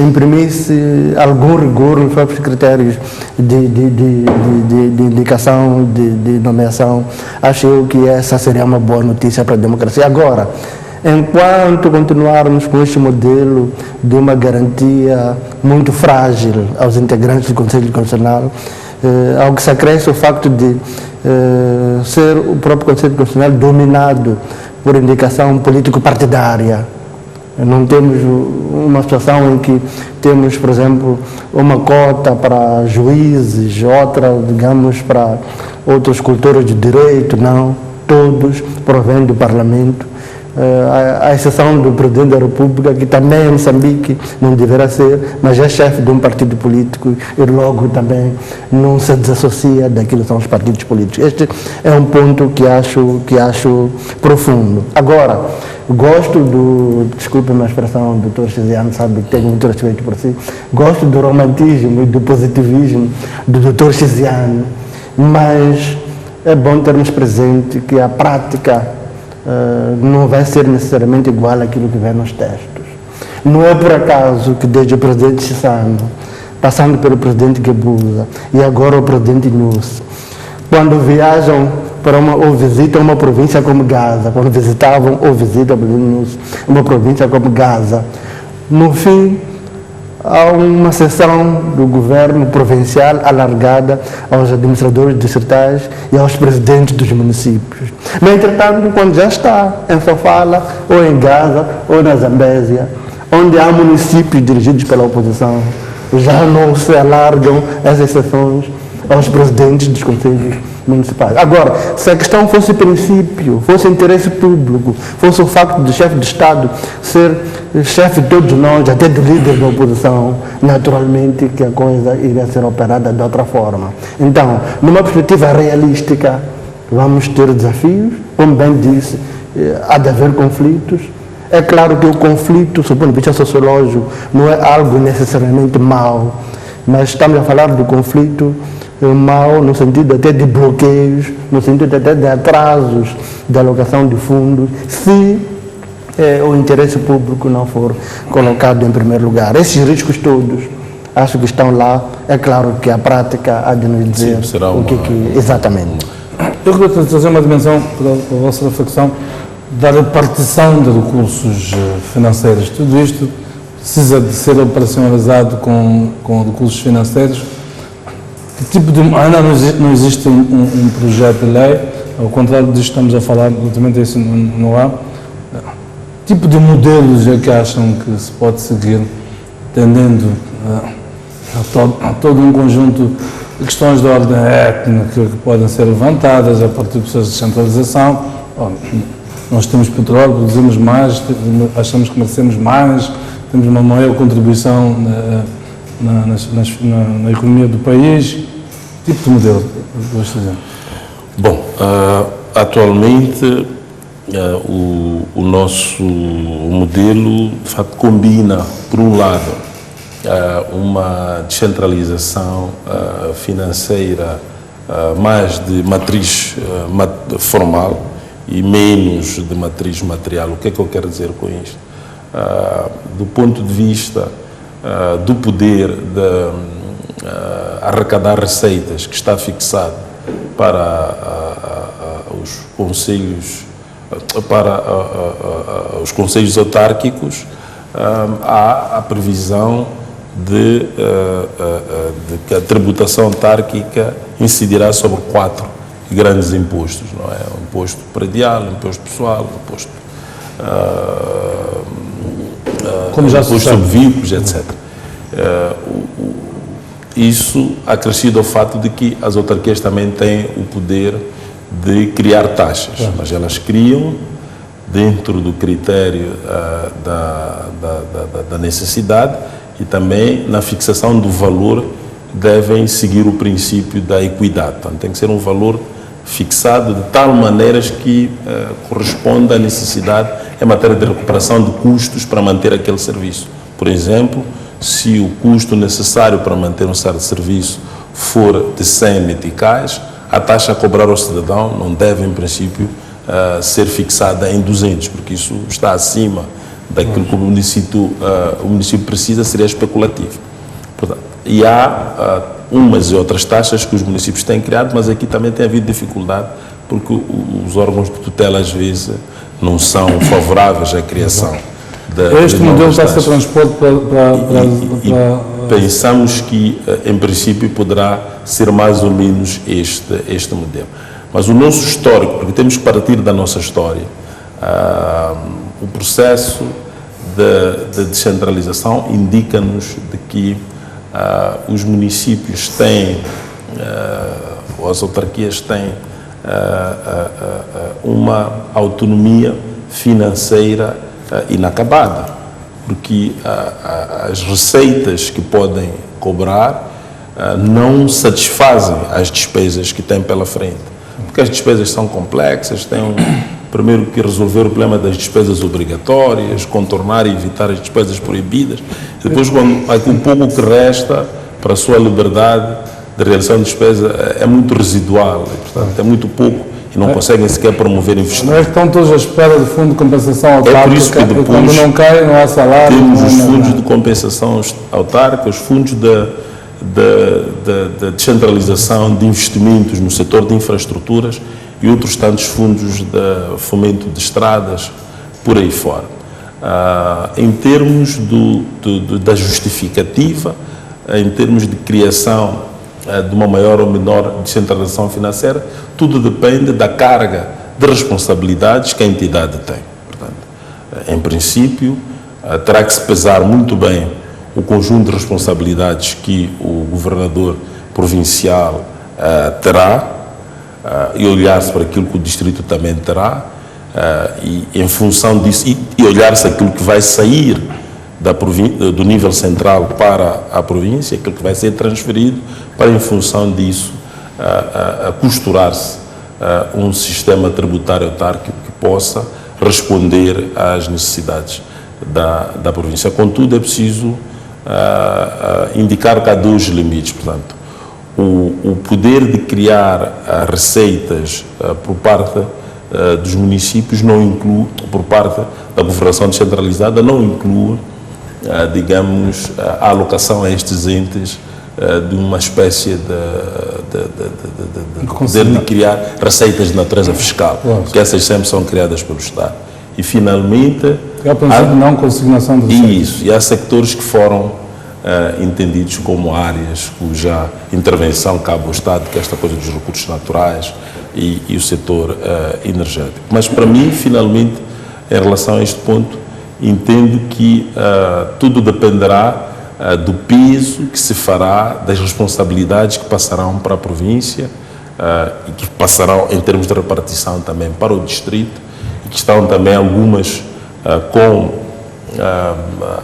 imprimisse algum rigor nos próprios critérios de indicação, de nomeação. Acho eu que essa seria uma boa notícia para a democracia. Agora, enquanto continuarmos com este modelo de uma garantia muito frágil aos integrantes do Conselho Constitucional, ao que se acresce o facto de ser o próprio Conselho Constitucional dominado por indicação político-partidária. Não temos uma situação em que temos, por exemplo, uma cota para juízes, outra, digamos, para outros cultores de direito, não. Todos provêm do Parlamento, à exceção do Presidente da República, que também em Moçambique não deverá ser, mas é chefe de um partido político e logo também não se desassocia daquilo que são os partidos políticos. Este é um ponto que acho profundo. Agora, gosto desculpe-me a expressão, o Dr. Chiziano sabe que tenho muito respeito por si, gosto do romantismo e do positivismo do Dr. Chiziano, mas é bom termos presente que a prática não vai ser necessariamente igual àquilo que vem nos textos. Não é por acaso que desde o presidente Chissano, passando pelo presidente Guebuza e agora o presidente Nunes, quando viajam ou visitam uma província como Gaza, quando visitavam ou visitam uma província como Gaza, no fim há uma sessão do governo provincial alargada aos administradores distritais e aos presidentes dos municípios. No entretanto, quando já está em Sofala, ou em Gaza, ou na Zambésia, onde há municípios dirigidos pela oposição, já não se alargam essas sessões aos presidentes dos conselhos municipais. Agora, se a questão fosse princípio, fosse interesse público, fosse o facto do chefe de Estado ser chefe de todos nós, até do líder da oposição, naturalmente que a coisa iria ser operada de outra forma. Então, numa perspectiva realística, vamos ter desafios, como bem disse, há de haver conflitos. É claro que o conflito, do ponto de vista sociológico, não é algo necessariamente mau, mas estamos a falar do conflito mau no sentido até de bloqueios, no sentido até de atrasos da alocação de fundos, se o interesse público não for colocado em primeiro lugar. Esses riscos todos, acho que estão lá. É claro que a prática há de nos dizer o que exatamente. Eu queria trazer uma dimensão para a vossa reflexão da repartição de recursos financeiros. Tudo isto precisa de ser operacionalizado com recursos financeiros. Que tipo de... Ainda não existe um projeto de lei, ao contrário disto estamos a falar, ultimamente isso não há. Que tipo de modelos é que acham que se pode seguir, tendendo a todo um conjunto de questões de ordem étnica que podem ser levantadas a partir do processo de descentralização? Nós temos petróleo, produzimos mais, achamos que merecemos mais, temos uma maior contribuição na economia do país. Que tipo de modelo? Bom, atualmente o nosso modelo de facto combina, por um lado, uma descentralização financeira mais de matriz formal e menos de matriz material. O que é que eu quero dizer com isto? Do ponto de vista do poder de arrecadar receitas que está fixado para os conselhos, os conselhos autárquicos, há a previsão de que a tributação autárquica incidirá sobre 4 grandes impostos, não é? O imposto predial, o imposto pessoal, o imposto imposto sobre veículos, etc. Isso acrescido ao fato de que as autarquias também têm o poder de criar taxas, mas elas criam dentro do critério da necessidade e também na fixação do valor devem seguir o princípio da equidade. Então, tem que ser um valor fixado de tal maneira que corresponda à necessidade em matéria de recuperação de custos para manter aquele serviço. Por exemplo, se o custo necessário para manter um certo serviço for de 100 meticais, a taxa a cobrar ao cidadão não deve, em princípio, ser fixada em 200, porque isso está acima daquilo que o município precisa seria especulativo. Portanto, e há umas e outras taxas que os municípios têm criado, mas aqui também tem havido dificuldade, porque os órgãos de tutela às vezes não são favoráveis à criação este modelo está a ser transposto para pensamos que, em princípio, poderá ser mais ou menos este modelo. Mas o nosso histórico, porque temos que partir da nossa história, o processo de descentralização indica-nos de que os municípios têm, ou as autarquias têm, uma autonomia financeira inacabada, porque as receitas que podem cobrar não satisfazem as despesas que têm pela frente, porque as despesas são complexas, têm primeiro que resolver o problema das despesas obrigatórias, contornar e evitar as despesas proibidas, depois o pouco que resta para a sua liberdade de realização de despesa é muito residual, portanto é muito pouco e não conseguem sequer promover investimento. Não é que estão todos à espera do fundo de compensação autárquica, é por isso que depois, quando não cai, não há salário. Temos os fundos de compensação autárquica, os fundos de descentralização de investimentos no setor de infraestruturas e outros tantos fundos de fomento de estradas, por aí fora. Em termos da justificativa, em termos de criação de uma maior ou menor descentralização financeira, tudo depende da carga de responsabilidades que a entidade tem. Portanto, em princípio, terá que se pesar muito bem o conjunto de responsabilidades que o governador provincial terá e olhar-se para aquilo que o distrito também terá e em função disso, e olhar-se aquilo que vai sair do nível central para a província, aquilo que vai ser transferido para, em função disso, costurar-se um sistema tributário autárquico que possa responder às necessidades da província. Contudo, é preciso indicar que há dois limites. Portanto, o poder de criar receitas por parte dos municípios não inclui, por parte da governação descentralizada, não inclui, digamos, a alocação a estes entes de uma espécie de poder de criar receitas de natureza fiscal, porque essas sempre são criadas pelo Estado. E, finalmente, há não consignação de receitas. Isso, e há sectores que foram entendidos como áreas cuja intervenção cabe ao Estado, que é esta coisa dos recursos naturais e o setor energético. Mas, para mim, finalmente, em relação a este ponto, entendo que tudo dependerá do peso que se fará, das responsabilidades que passarão para a província e que passarão em termos de repartição também para o distrito, e que estão também algumas com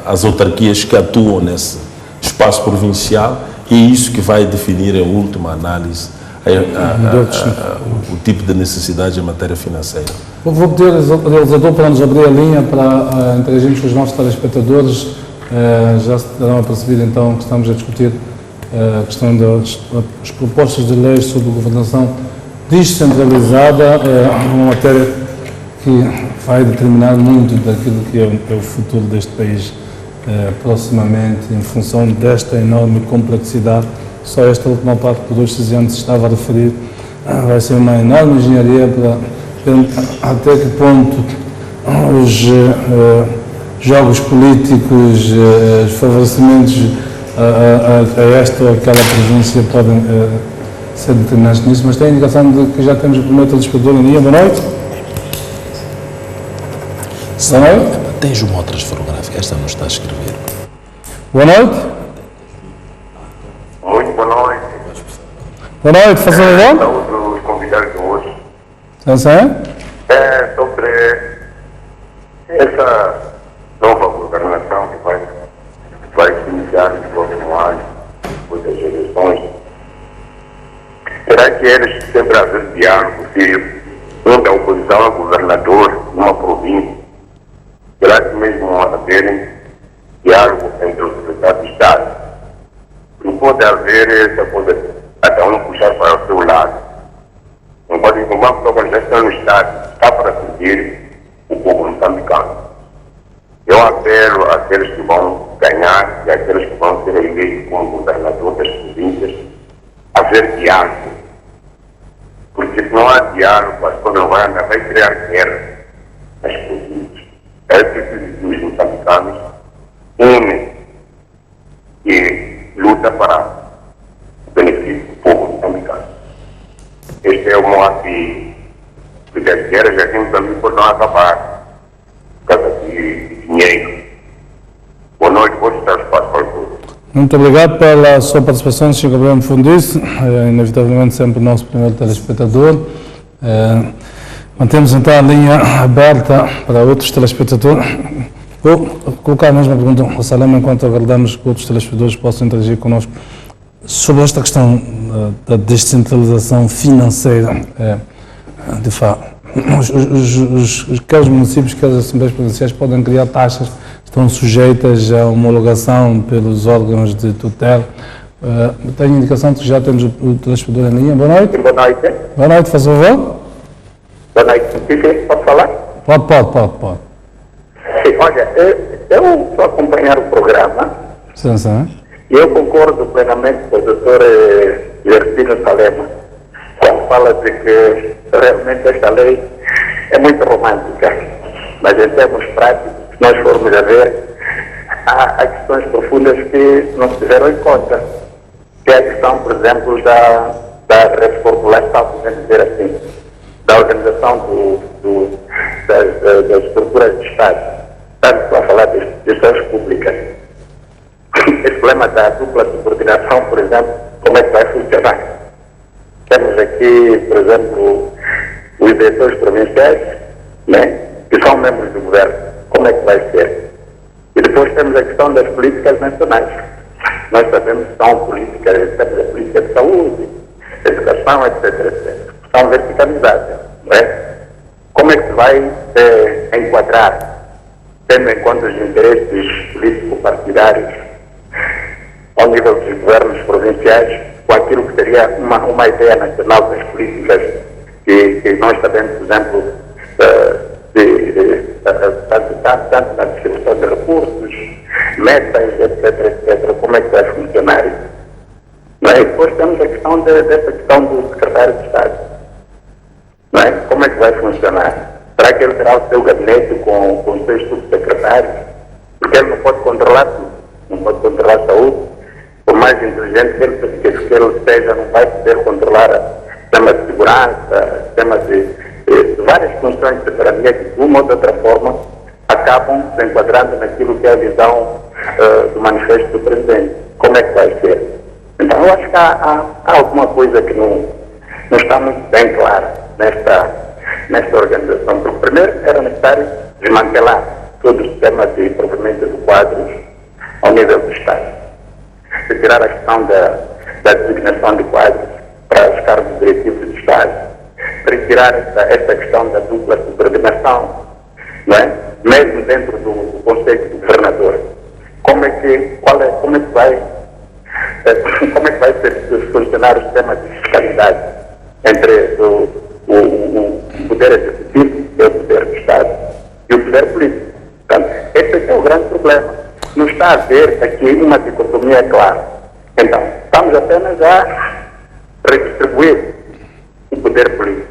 as autarquias que atuam nesse espaço provincial, e é isso que vai definir, em última análise, o tipo de necessidade em matéria financeira. Vou pedir ao realizador para nos abrir a linha para interagirmos com os nossos telespectadores. Já se terão a perceber então que estamos a discutir a questão das propostas de leis sobre governação descentralizada, uma matéria que vai determinar muito daquilo que é o futuro deste país proximamente, em função desta enorme complexidade. Só esta última parte que o Dr. Cisiano estava a referir vai ser uma enorme engenharia para ver até que ponto os jogos políticos, os favorecimentos a esta ou aquela província podem ser determinantes nisso, mas tem a indicação de que já temos o primeiro telespectador em linha. Boa noite. Boa noite. Tens uma outra fotográfica, esta não está a escrever. Boa noite. Muito boa noite. Boa noite, faça favor. Saúde os convidados de hoje. Sim. Sobre essa nova governação que vai se iniciar no próximo ano, depois das eleições. Será que eles sempre haver diálogo entre a oposição ao governador de uma província? Será que mesmo haverem diálogo entre os secretários de Estado? Não pode haver essa coisa, cada um puxar para o seu lado. Não pode tomar porque já está no Estado, está para servir o povo moçambicano. Eu Eu apelo àqueles que vão ganhar e àqueles que vão ser eleitos como governador das províncias a haver diálogo. Porque se não há diálogo, a Esconovana vai criar guerra nas províncias. É preciso que os moçambicanos unem e lutem para o benefício do povo moçambicano. Este é o meu apelo. Porque as guerras aqui em Moçambique por não acabar por causa de dinheiro. Boa noite, vou estar espaço para todos. Muito obrigado pela sua participação, Sr. Gabriel Mfundice, inevitavelmente sempre o nosso primeiro telespectador. Mantemos então a linha aberta para outros telespectadores. Vou colocar a mesma pergunta ao Salema enquanto aguardamos que outros telespectadores possam interagir connosco sobre esta questão da descentralização financeira. De fato, quer os municípios, quer as assembleias provinciais podem criar taxas que estão sujeitas à homologação pelos órgãos de tutela. Tenho indicação de que já temos o telespectador em linha. Boa noite. Boa noite. Boa noite, faz favor. Boa noite. Pode falar? Pode. Sim, olha, eu estou a acompanhar o programa. Sim. E eu concordo plenamente com o doutor Gertino Salema, quando fala de que realmente esta lei é muito romântica, mas em termos práticos, se nós formos a ver, há questões profundas que não se tiveram em conta, que é a questão, por exemplo, da reformulação, podemos dizer assim, da organização das estruturas de Estado, tanto para falar das instituições públicas. Esse problema da dupla subordinação, por exemplo, como é que vai funcionar? Temos aqui, por exemplo, os diretores provinciais, né, que são membros do governo. Como é que vai ser? E depois temos a questão das políticas nacionais. Nós sabemos que são políticas, temos a política de saúde, educação, etc. São verticalizadas, não é? Como é que vai enquadrar, tendo em conta os interesses político-partidários, ao nível dos governos provinciais, com aquilo que seria uma ideia nacional das políticas que nós sabemos, por exemplo, tanto na distribuição de recursos, metas, etc. Como é que vai funcionar isso? Não é? E depois temos a questão dessa questão do secretário de Estado. Não é? Como é que vai funcionar? Será que ele terá o seu gabinete com os seus subsecretários? Porque ele não pode controlar tudo. Não pode controlar a saúde. Por mais inteligente que ele seja, não vai poder controlar temas de segurança, temas de várias funções de soberania que, de uma ou de outra forma, acabam se enquadrando naquilo que é a visão do manifesto do presidente. Como é que vai ser? Então, eu acho que há alguma coisa que não está muito bem clara nesta organização. Porque, primeiro, era necessário desmantelar todo o sistema de provimento de quadros ao nível do Estado. Retirar a questão da designação de quadros para os cargos diretivos do Estado. Retirar esta questão da dupla subordinação, não é? Mesmo dentro do Conselho do Governador. Como é que vai funcionar o sistema de fiscalidade entre o poder executivo, que é o poder do Estado, e o poder político? Portanto, esse é o grande problema. Não está a haver aqui uma dicotomia clara. Então, estamos apenas a redistribuir o poder político,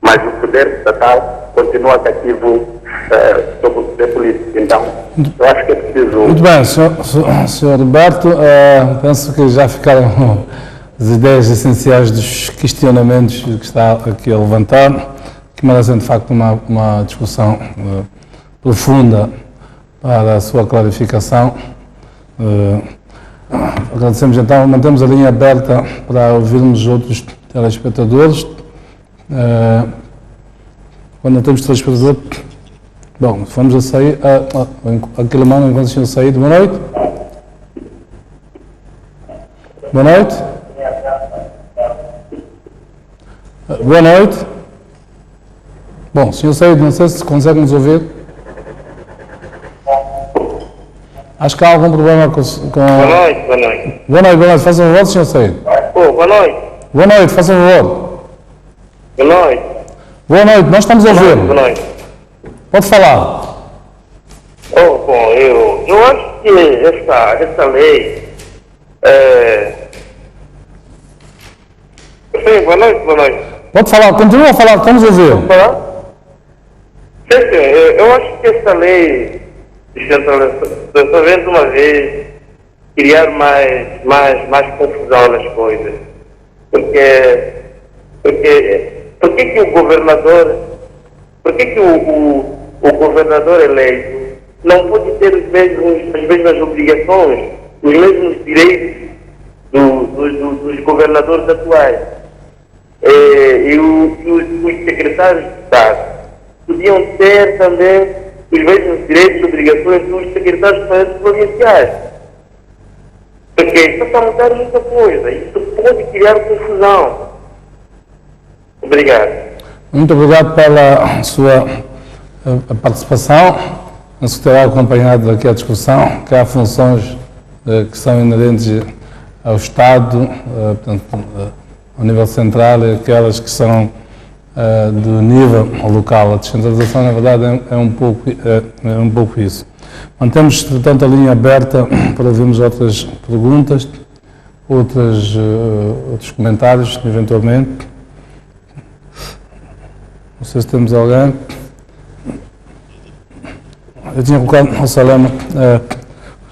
mas o poder estatal continua cativo sobre o poder político. Então, eu acho que é preciso... Muito bem, Sr. Roberto, penso que já ficaram as ideias essenciais dos questionamentos que está aqui a levantar, que merecem de facto uma discussão profunda para a sua clarificação. Agradecemos então, mantemos a linha aberta para ouvirmos outros telespectadores. Quando não temos telespectador, bom, vamos a sair. Aquele mano enquanto tinha saído. Boa noite. Boa noite. Boa noite. Bom, senhor Saído, não sei se consegue nos ouvir. Acho que há algum problema com... Boa noite. Boa noite. Faça um favor, senhor Saído. Boa noite. Boa noite, faça um favor. Boa noite. Boa noite, nós estamos a ouvir. Boa noite. Pode falar. Oh, bom, eu acho que essa lei Sim, boa noite, boa noite. Pode falar, continua a falar, estamos a ouvir. Falar? Sim, eu acho que essa lei está vendo uma vez criar mais confusão nas coisas. Porque que o governador, por que o governador eleito não pode ter as mesmas obrigações, os mesmos direitos dos governadores atuais? E os secretários de Estado podiam ter também os mesmos direitos e obrigações dos secretários de Estado provinciais. Porque isso está a mudar muita coisa. Isso pode criar confusão. Obrigado. Muito obrigado pela sua participação. Nós terá acompanhado aqui a discussão, que há funções que são inerentes ao Estado, portanto, ao nível central, e aquelas que são do nível local. A descentralização, na verdade, é um pouco isso. Mantemos, portanto, a linha aberta para ouvirmos outras perguntas, outros comentários, eventualmente. Não sei se temos alguém. Eu tinha colocado ao Salema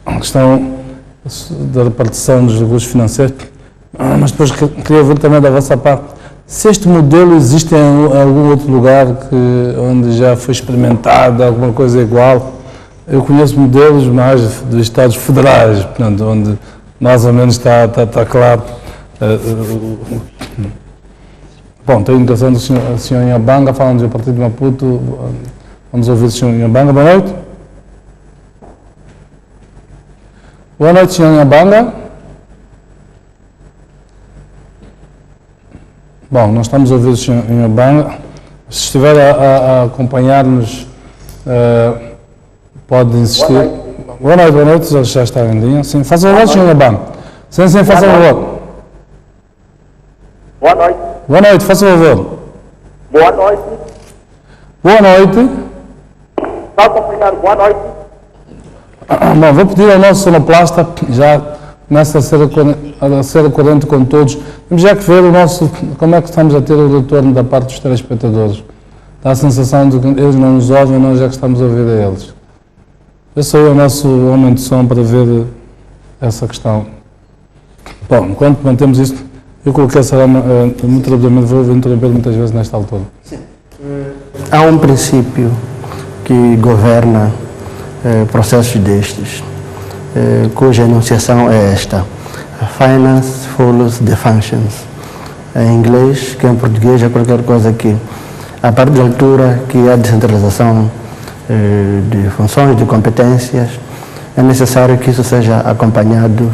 a questão da repartição dos recursos financeiros, mas depois queria ver também da vossa parte se este modelo existe em algum outro lugar onde já foi experimentado alguma coisa igual. Eu conheço modelos mais dos Estados federais, portanto, onde mais ou menos está claro. Bom, tem a indicação do Sr. Inhabanga, falando do Partido de Maputo. Vamos ouvir o Sr. Inhabanga. Boa noite. Boa noite, Sr. Inhabanga. Bom, nós estamos a ouvir o Sr. Inhabanga. Se estiver a acompanhar-nos, pode insistir. Boa noite, já está em linha. Sim, faça o favor, Sr. Inhabanga. Sim, faça o favor. Boa noite. Boa noite, faça o favor. Boa noite. Boa noite. Está acompanhando? Boa noite. Bom, vou pedir ao nosso sonoplasta, já começa a ser corrente com todos. Temos já que ver como é que estamos a ter o retorno da parte dos telespectadores. Dá a sensação de que eles não nos ouvem, nós já que estamos a ouvir a eles. Eu sou o nosso homem de som para ver essa questão. Bom, enquanto mantemos isto, eu coloquei essa muito rapidamente, vou interromper muitas vezes nesta altura. Sim. Há um princípio que governa processos destes, cuja enunciação é esta: finance follows the functions. Em inglês, que em português é qualquer coisa que, a partir da altura que há descentralização de funções, de competências, é necessário que isso seja acompanhado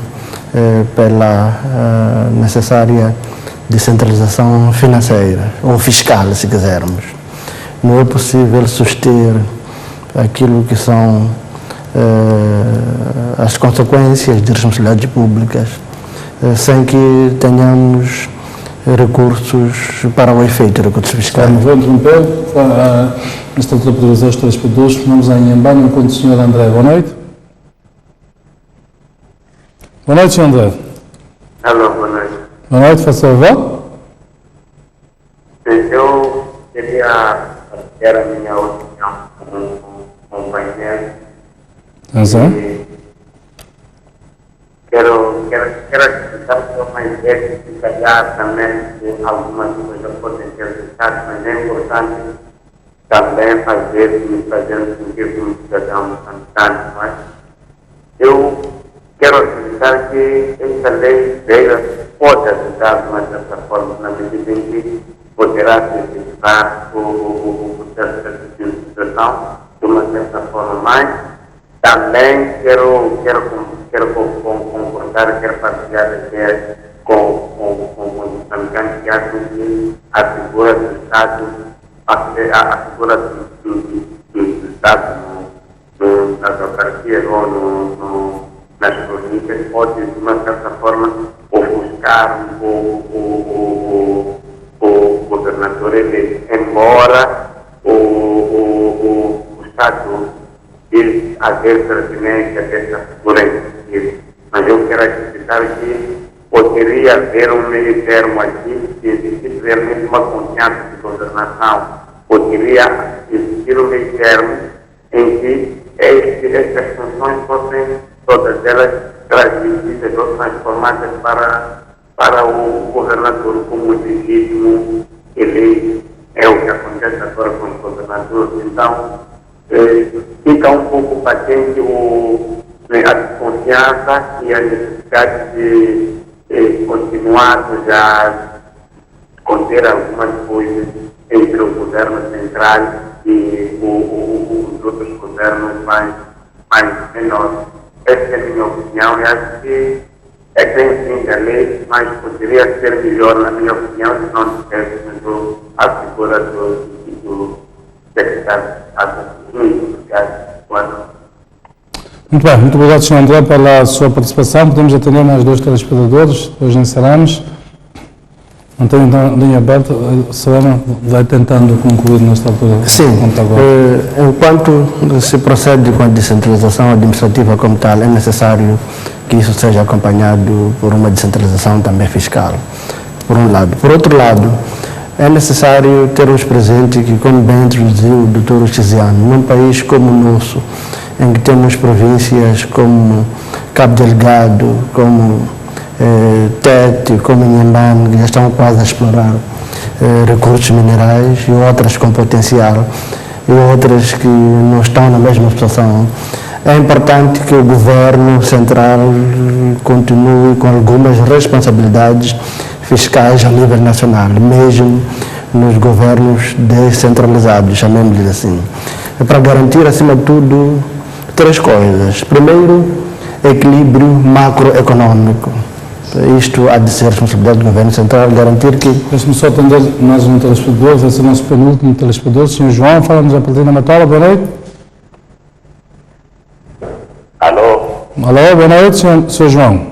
pela necessária descentralização financeira, ou fiscal, se quisermos. Não é possível suster aquilo que são as consequências de responsabilidades públicas sem que tenhamos recursos para o efeito, recursos fiscais. Vou interromper, nesta altura para dizer aos telespectadores, vamos a Inhambane, enquanto o Sr. André. Boa noite. Boa noite, Sr. André. Alô, boa noite. Boa noite, faça o favor. Eu queria ter a minha opinião com o companheiro. Atenção. Quero acreditar que é uma ideia que se calhar também algumas coisas podem ser deixadas, mas é importante também fazer sentir como cidadão moçambicano, não é? Eu quero acreditar que esta lei pode ajudar de uma certa forma, na medida em que poderá simplificar o processo de administração de uma certa forma, mas também quero concordar, quero partilhar a ideia com os moçambicanos que acham que a figura do Estado, a figura do Estado nas autarquias ou nas províncias pode, de uma certa forma, ofuscar o governador eleito, embora o Estado haver haver pertinência dessa figura executiva. Mas eu quero acreditar que poderia haver um meio termo aqui, se existisse realmente uma confiança de governação, poderia existir um meio termo em que estas funções fossem todas elas transmitidas ou transformadas para o governador como legítimo eleito. É o que acontece agora com os governadores. Então, fica um pouco patente a desconfiança e a necessidade de continuarmos a conter algumas coisas entre o governo central e os outros governos mais menores. Essa é a minha opinião e acho que é bem sim da lei, mas poderia ser melhor, na minha opinião, se não tivéssemos a figura do secretário de Estado. Muito obrigado. Muito bem, muito obrigado, Sr. André, pela sua participação. Podemos atender mais 2 telespectadores, depois encerramos. Então, a linha aberta, Salama vai tentando concluir nesta altura. Sim, enquanto se procede com a descentralização administrativa como tal, é necessário que isso seja acompanhado por uma descentralização também fiscal, por um lado. Por outro lado, é necessário termos presente que, como bem introduziu o Dr. Tiziano, num país como o nosso, em que temos províncias como Cabo Delgado, como Tete, como Inhambane, que já estão quase a explorar recursos minerais, e outras com potencial, e outras que não estão na mesma situação. É importante que o governo central continue com algumas responsabilidades fiscais a nível nacional, mesmo nos governos descentralizados, chamemos-lhes assim. É para garantir, acima de tudo, 3 coisas. Primeiro, equilíbrio macroeconômico. Isto há de ser responsabilidade do governo central, garantir que... Deixe-me só atender mais um telespectador, vai ser o nosso penúltimo telespectador, Sr. João, fala-nos a partir da Matola, boa noite. Alô? Alô, boa noite, Sr. João.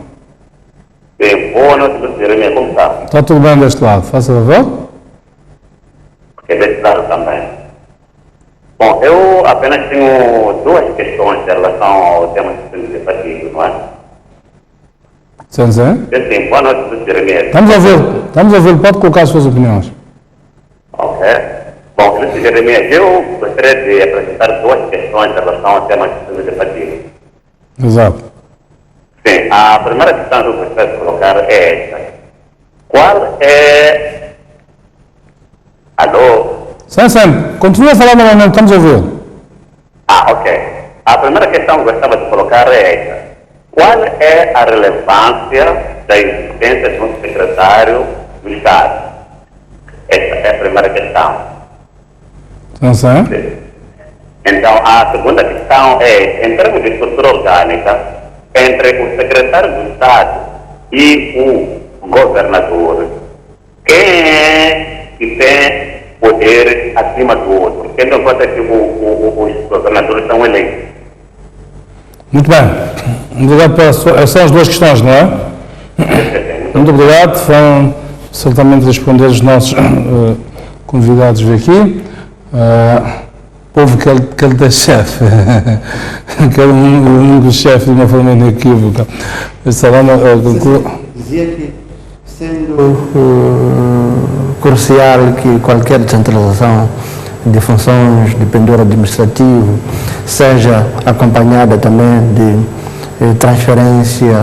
Boa noite, Dr. Jeremias, como está? Está tudo bem deste lado, faça favor. É desse lado também. Bom, eu apenas tenho 2 questões em relação ao tema que estamos debatindo, não é? Sim, sim. Sim, boa noite, Dr. Jeremias. Estamos a ouvir, pode colocar as suas opiniões. Ok. Bom, Dr. Jeremias, eu gostaria de apresentar 2 questões em relação ao tema que estamos debatindo. Exato. Sim, a primeira questão que eu gostaria de colocar é esta. Qual é... Alô? Sim, sim. Continua a falar novamente, estamos a ouvir. Ok. A primeira questão que eu gostava de colocar é esta. Qual é a relevância da existência de um secretário do Estado? Essa é a primeira questão. Sim, sim. Então, a segunda questão é, em termos de estrutura orgânica, entre o secretário do Estado e o governador, quem é que tem poder acima do outro? Tendo em conta que os governadores são eleitos. Muito bem. Obrigado pela sua... Essas são as 2 questões, não é? Muito obrigado. Vão certamente responder os nossos convidados aqui. Povo que ele tem chefe, que é um dos chefes de uma forma inequívoca. Dizia que, sendo crucial que qualquer descentralização de funções de pendor administrativo seja acompanhada também de transferência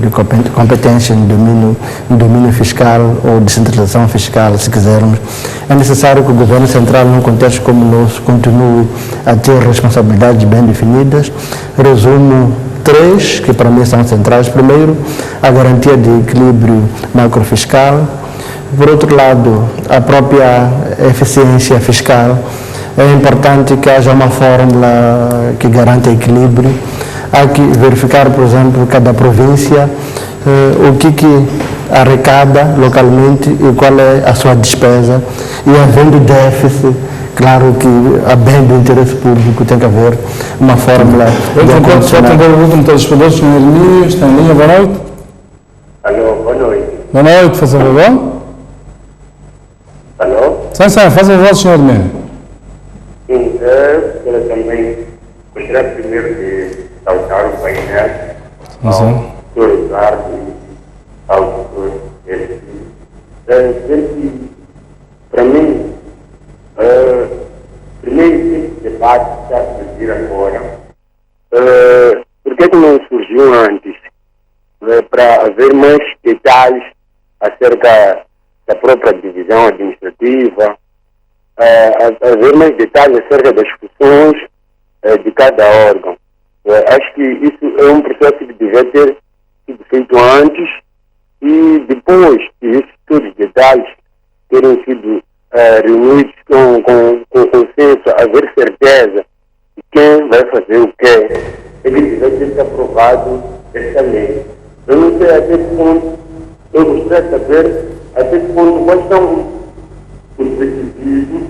de competência no domínio fiscal ou descentralização fiscal, se quisermos, é necessário que o governo central, num contexto como o nosso, continue a ter responsabilidades bem definidas. Resumo 3, que para mim são centrais. Primeiro, a garantia de equilíbrio macrofiscal. Por outro lado, a própria eficiência fiscal. É importante que haja uma fórmula que garanta equilíbrio. Há que verificar, por exemplo, cada província, o que arrecada localmente e qual é a sua despesa. E havendo déficit, claro que a bem do interesse público tem que haver uma fórmula. Só atender o último telespectador, Sr. Elias, está em linha, boa noite. Alô, boa noite. Boa noite, faz favor. Alô? Sim, faz favor, Sr. Elias. Sim, eu quero também gostaria primeiro de saudar o painel, Sim. ao Dr. Eduardo e ao Dr. Elcio. Para mim, primeiro esse debate está a surgir agora. Por que não surgiu antes? Para haver mais detalhes acerca da própria divisão administrativa, haver mais detalhes acerca das funções de cada órgão. Acho que isso é um processo que devia ter sido feito antes e depois de esses todos os detalhes terem sido reunidos com consenso, haver certeza de quem vai fazer o quê, ele deve ter aprovado esta lei. Eu não sei até que ponto, eu gostaria de saber até que ponto quais são os requisitos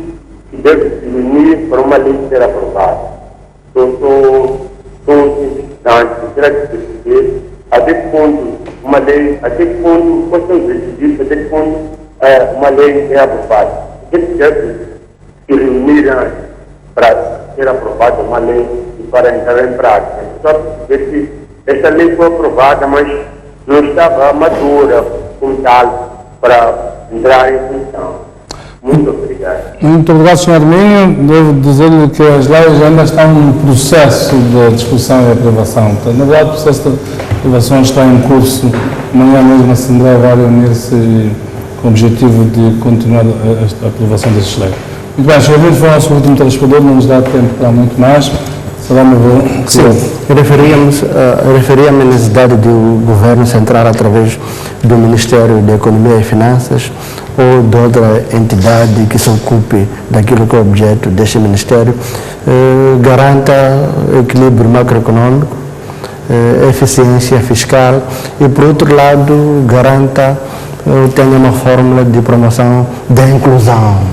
que devem se unir para uma lei ser aprovada. Estou instante, gostaria de perceber até que ponto uma lei, até que ponto, quais são os requisitos, até que ponto uma lei é aprovada. O que deve se reunir para ser aprovada uma lei e para entrar em prática. Só perceber que esta lei foi aprovada, mas não estava madura como tal para entrar em função. Muito obrigado. Muito obrigado, Sr. Arminho. Devo dizer-lhe que as leis ainda estão no processo de discussão e aprovação. Portanto, na verdade, o processo de aprovação está em curso. Amanhã mesmo a Assembleia vai reunir-se com o objetivo de continuar a aprovação desses leis. Muito bem, Sr. Arminho foi o nosso último telespectador, não nos dá tempo para muito mais. Sim, referia-me à necessidade do Governo Central, através do Ministério da Economia e Finanças, ou de outra entidade que se ocupe daquilo que é o objeto deste Ministério, garanta equilíbrio macroeconômico, eficiência fiscal e, por outro lado, garanta, tenha uma fórmula de promoção da inclusão.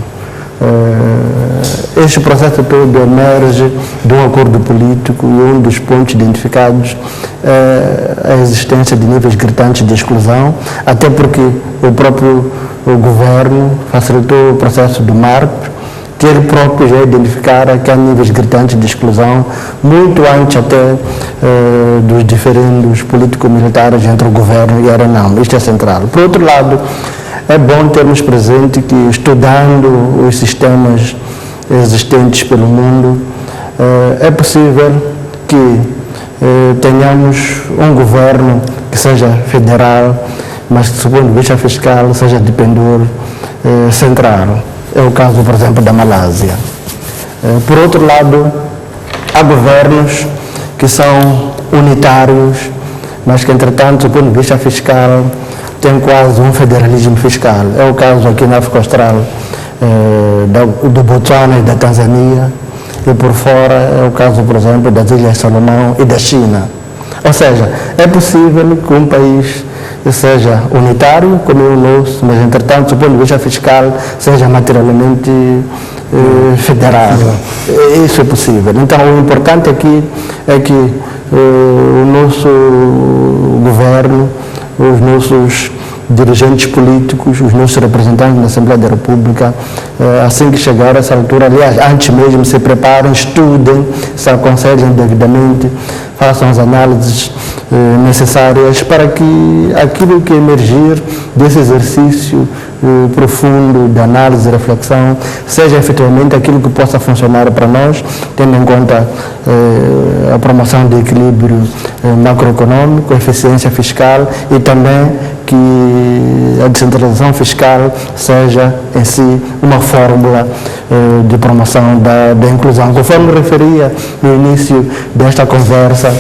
Este processo todo emerge de um acordo político e um dos pontos identificados é a existência de níveis gritantes de exclusão, até porque o próprio governo facilitou o processo do MARP, que ele próprio já identificara que há níveis gritantes de exclusão, muito antes até dos diferendos político-militares entre o governo e a Renam. Isto é central. Por outro lado, é bom termos presente que, estudando os sistemas existentes pelo mundo, é possível que tenhamos um governo que seja federal, mas que, do ponto de vista fiscal, seja de pendor central. É o caso, por exemplo, da Malásia. Por outro lado, há governos que são unitários, mas que, entretanto, do ponto de vista fiscal, tem quase um federalismo fiscal. É o caso aqui na África Austral do Botsuana e da Tanzânia, e por fora é o caso, por exemplo, das Ilhas Salomão e da China. Ou seja, é possível que um país seja unitário, como o nosso, mas, entretanto, do ponto de vista fiscal, seja materialmente federal. Isso é possível. Então, o importante aqui é que o nosso governo, os nossos dirigentes políticos, os nossos representantes na Assembleia da República, assim que chegar a essa altura, aliás, antes mesmo, se preparem, estudem, se aconselhem devidamente, façam as análises necessárias para que aquilo que emergir desse exercício profundo de análise e reflexão seja efetivamente aquilo que possa funcionar para nós, tendo em conta a promoção do equilíbrio macroeconômico, eficiência fiscal e também que a descentralização fiscal seja em si uma fórmula de promoção da inclusão. Conforme referia no início desta conversa,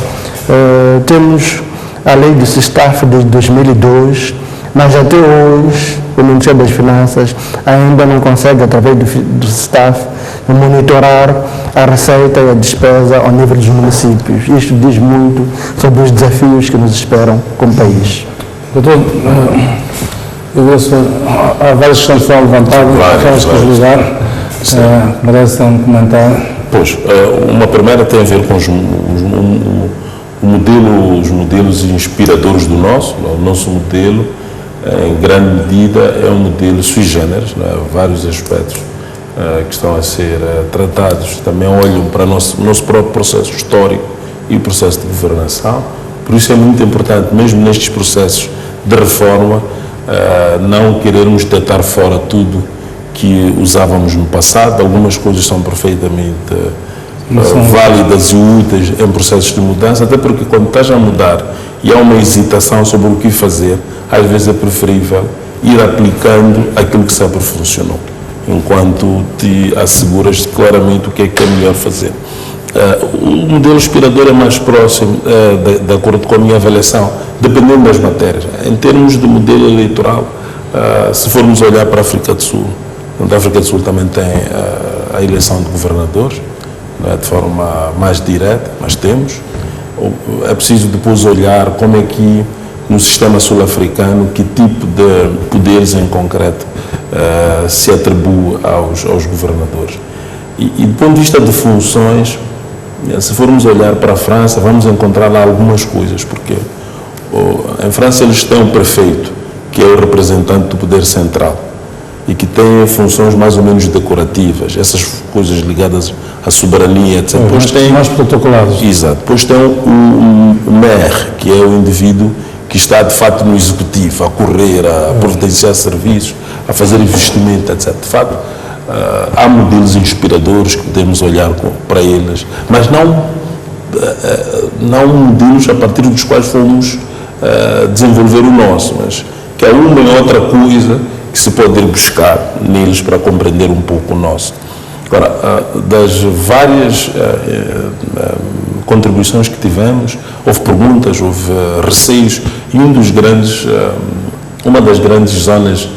temos a lei do SISTAF de 2002, mas até hoje o Ministério das Finanças ainda não consegue, através do SISTAF, monitorar a receita e a despesa ao nível dos municípios. Isto diz muito sobre os desafios que nos esperam como país. Doutor, há várias questões que foram levantadas, vamos desligar, merecem um comentário. Pois, uma primeira tem a ver com os modelos inspiradores do nosso. O nosso modelo, em grande medida, é um modelo sui generis, vários aspectos que estão a ser tratados também olham para o nosso próprio processo histórico e o processo de governação. Por isso é muito importante, mesmo nestes processos de reforma, não querermos deitar fora tudo que usávamos no passado. Algumas coisas são perfeitamente válidas e úteis em processos de mudança, até porque quando estás a mudar e há uma hesitação sobre o que fazer, às vezes é preferível ir aplicando aquilo que sempre funcionou, enquanto te asseguras claramente o que é melhor fazer. O modelo inspirador é mais próximo, de acordo com a minha avaliação, dependendo das matérias. Em termos de modelo eleitoral, se formos olhar para a África do Sul, a África do Sul também tem a eleição de governadores, de forma mais direta, mas temos. É preciso depois olhar como é que no sistema sul-africano, que tipo de poderes em concreto se atribui aos governadores. E do ponto de vista de funções, se formos olhar para a França, vamos encontrar lá algumas coisas, porque em França eles têm um prefeito, que é o representante do poder central, e que tem funções mais ou menos decorativas, essas coisas ligadas à soberania, etc. Depois tem mais protocolados. Exato. Depois tem o maire, que é o indivíduo que está de facto no executivo, a correr, a providenciar serviços, a fazer investimento, etc. De facto, há modelos inspiradores que podemos olhar para eles, mas não modelos a partir dos quais fomos desenvolver o nosso, mas que há uma e outra coisa que se pode ir buscar neles para compreender um pouco o nosso. Agora, das várias contribuições que tivemos, houve perguntas, houve receios, e uma das grandes zonas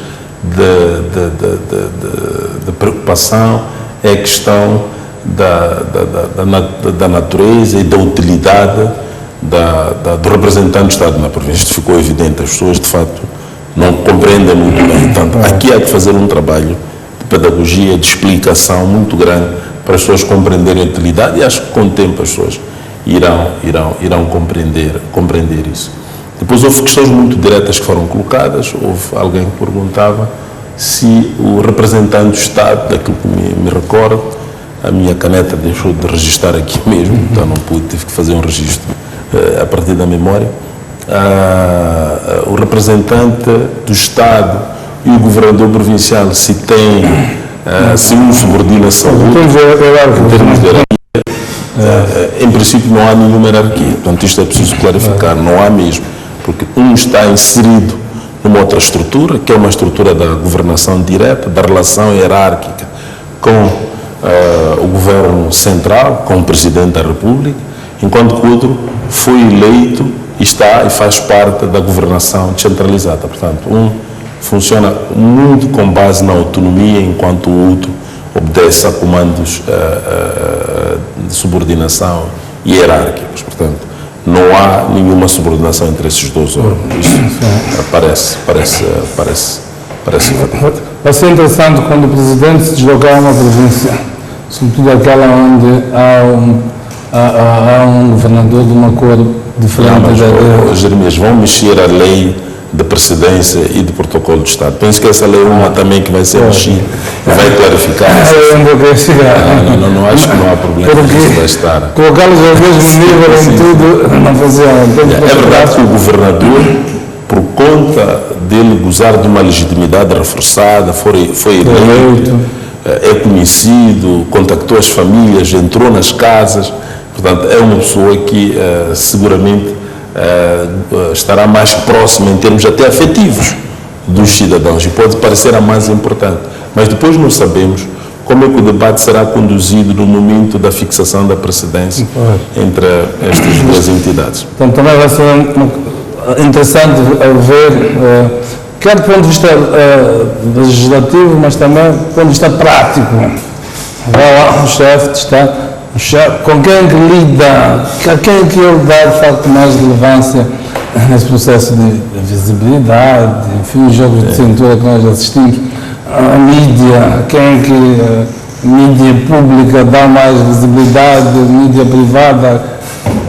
de preocupação é a questão da natureza e da utilidade do representante do Estado na província. Isto ficou evidente, as pessoas de facto não compreendem muito bem. Portanto, aqui há que fazer um trabalho de pedagogia, de explicação muito grande para as pessoas compreenderem a utilidade, e acho que com o tempo as pessoas irão compreender isso. Depois houve questões muito diretas que foram colocadas. Houve alguém que perguntava se o representante do Estado, daquilo que me recordo, a minha caneta deixou de registrar aqui mesmo, então não pude, tive que fazer um registro a partir da memória. O representante do Estado e o governador provincial, se um subordina-se ao outro, em termos de hierarquia, em princípio não há nenhuma hierarquia. Portanto, isto é preciso clarificar, não há mesmo, porque um está inserido numa outra estrutura, que é uma estrutura da governação direta, da relação hierárquica com o governo central, com o Presidente da República, enquanto que o outro foi eleito e faz parte da governação descentralizada. Portanto, um funciona muito com base na autonomia, enquanto o outro obedece a comandos de subordinação hierárquicos. Portanto, não há nenhuma subordinação entre esses dois órgãos. Isso parece verdade. Vai ser interessante quando o Presidente se deslocar a uma província, sobretudo aquela onde há um governador de uma cor diferente. Jeremias, vão mexer a lei de precedência e de protocolo de Estado. Penso que essa lei é uma também que vai ser mexida, vai clarificar. Não acho que não há problema. Isso vai estar. Colocá-los ao mesmo nível em tudo não fazia. É verdade que o governador, por conta dele gozar de uma legitimidade reforçada, foi eleito, é conhecido, contactou as famílias, entrou nas casas. Portanto, é uma pessoa que seguramente estará mais próxima em termos até afetivos dos cidadãos, e pode parecer a mais importante. Mas depois não sabemos como é que o debate será conduzido no momento da fixação da precedência entre estas duas entidades. Então também vai ser interessante ver, quer do ponto de vista legislativo, mas também do ponto de vista prático. Vai lá o chefe de Estado, com quem é que lida, a quem é que ele dá de facto mais relevância nesse processo de visibilidade, enfim, os jogos de cintura que nós assistimos, a mídia, quem é que a mídia pública dá mais visibilidade, a mídia privada?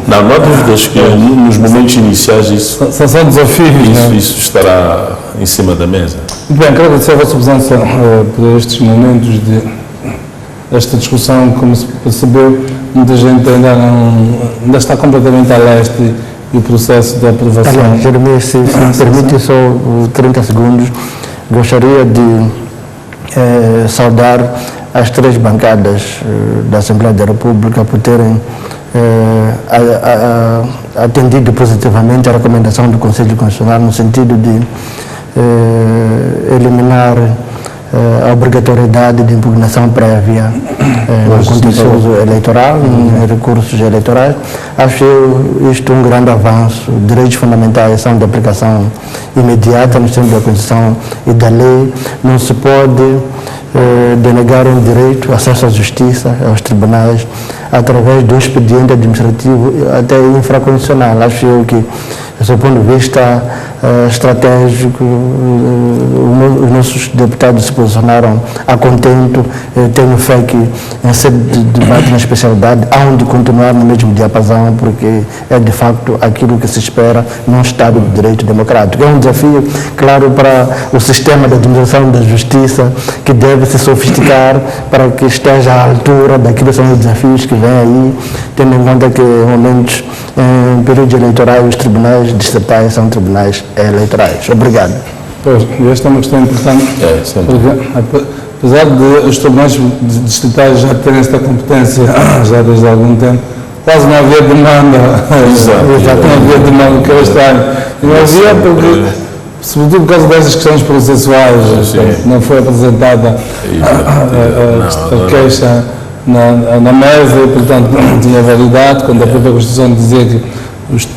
Não há dúvidas que nos momentos iniciais isso são desafios. Isso estará em cima da mesa. Muito bem, quero agradecer a vossa presença por estes momentos de esta discussão, como se percebeu, muita gente ainda está completamente a leste e o processo de aprovação. Aliás, Jeremias, se me permite só 30 segundos, gostaria de saudar as 3 bancadas da Assembleia da República por terem atendido positivamente a recomendação do Conselho Constitucional no sentido de eliminar a obrigatoriedade de impugnação prévia no contencioso eleitoral, em recursos eleitorais. Acho isto um grande avanço. Direitos fundamentais são de aplicação imediata nos termos da Constituição e da lei. Não se pode denegar um direito, acesso à justiça, aos tribunais, através do expediente administrativo até infraconstitucional. Acho eu que, do ponto de vista estratégico, os nossos deputados se posicionaram a contento. Tenho fé que, em sede de debate na especialidade, há de continuar no mesmo diapasão, porque é de facto aquilo que se espera num Estado de Direito democrático. É um desafio, claro, para o sistema de administração da justiça, que deve se sofisticar para que esteja à altura daquilo que são os desafios que vêm aí, tendo em conta que, em momentos, em períodos eleitorais, os tribunais distritais são tribunais eleitorais. Obrigado. Pois, esta é uma questão importante, porque, apesar de os tribunais distritais já terem esta competência já desde algum tempo, quase não havia demanda. Não havia demanda, que era estranho. E não havia porque, sobretudo por causa dessas questões processuais, não foi apresentada a queixa na mesa e, portanto, não tinha validade, quando a própria Constituição dizia que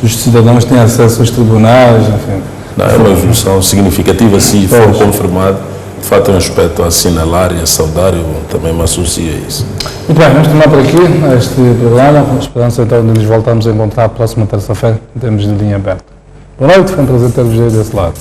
os cidadãos têm acesso aos tribunais, enfim. Não, é uma evolução significativa, se for confirmado. De fato, é um aspecto a assinalar e a saudar, eu também me associo a isso. Muito bem, vamos terminar por aqui este programa, com a esperança então de nos voltarmos a encontrar a próxima terça-feira, em termos de linha aberta. Boa noite, foi um prazer ter-vos aí desse lado.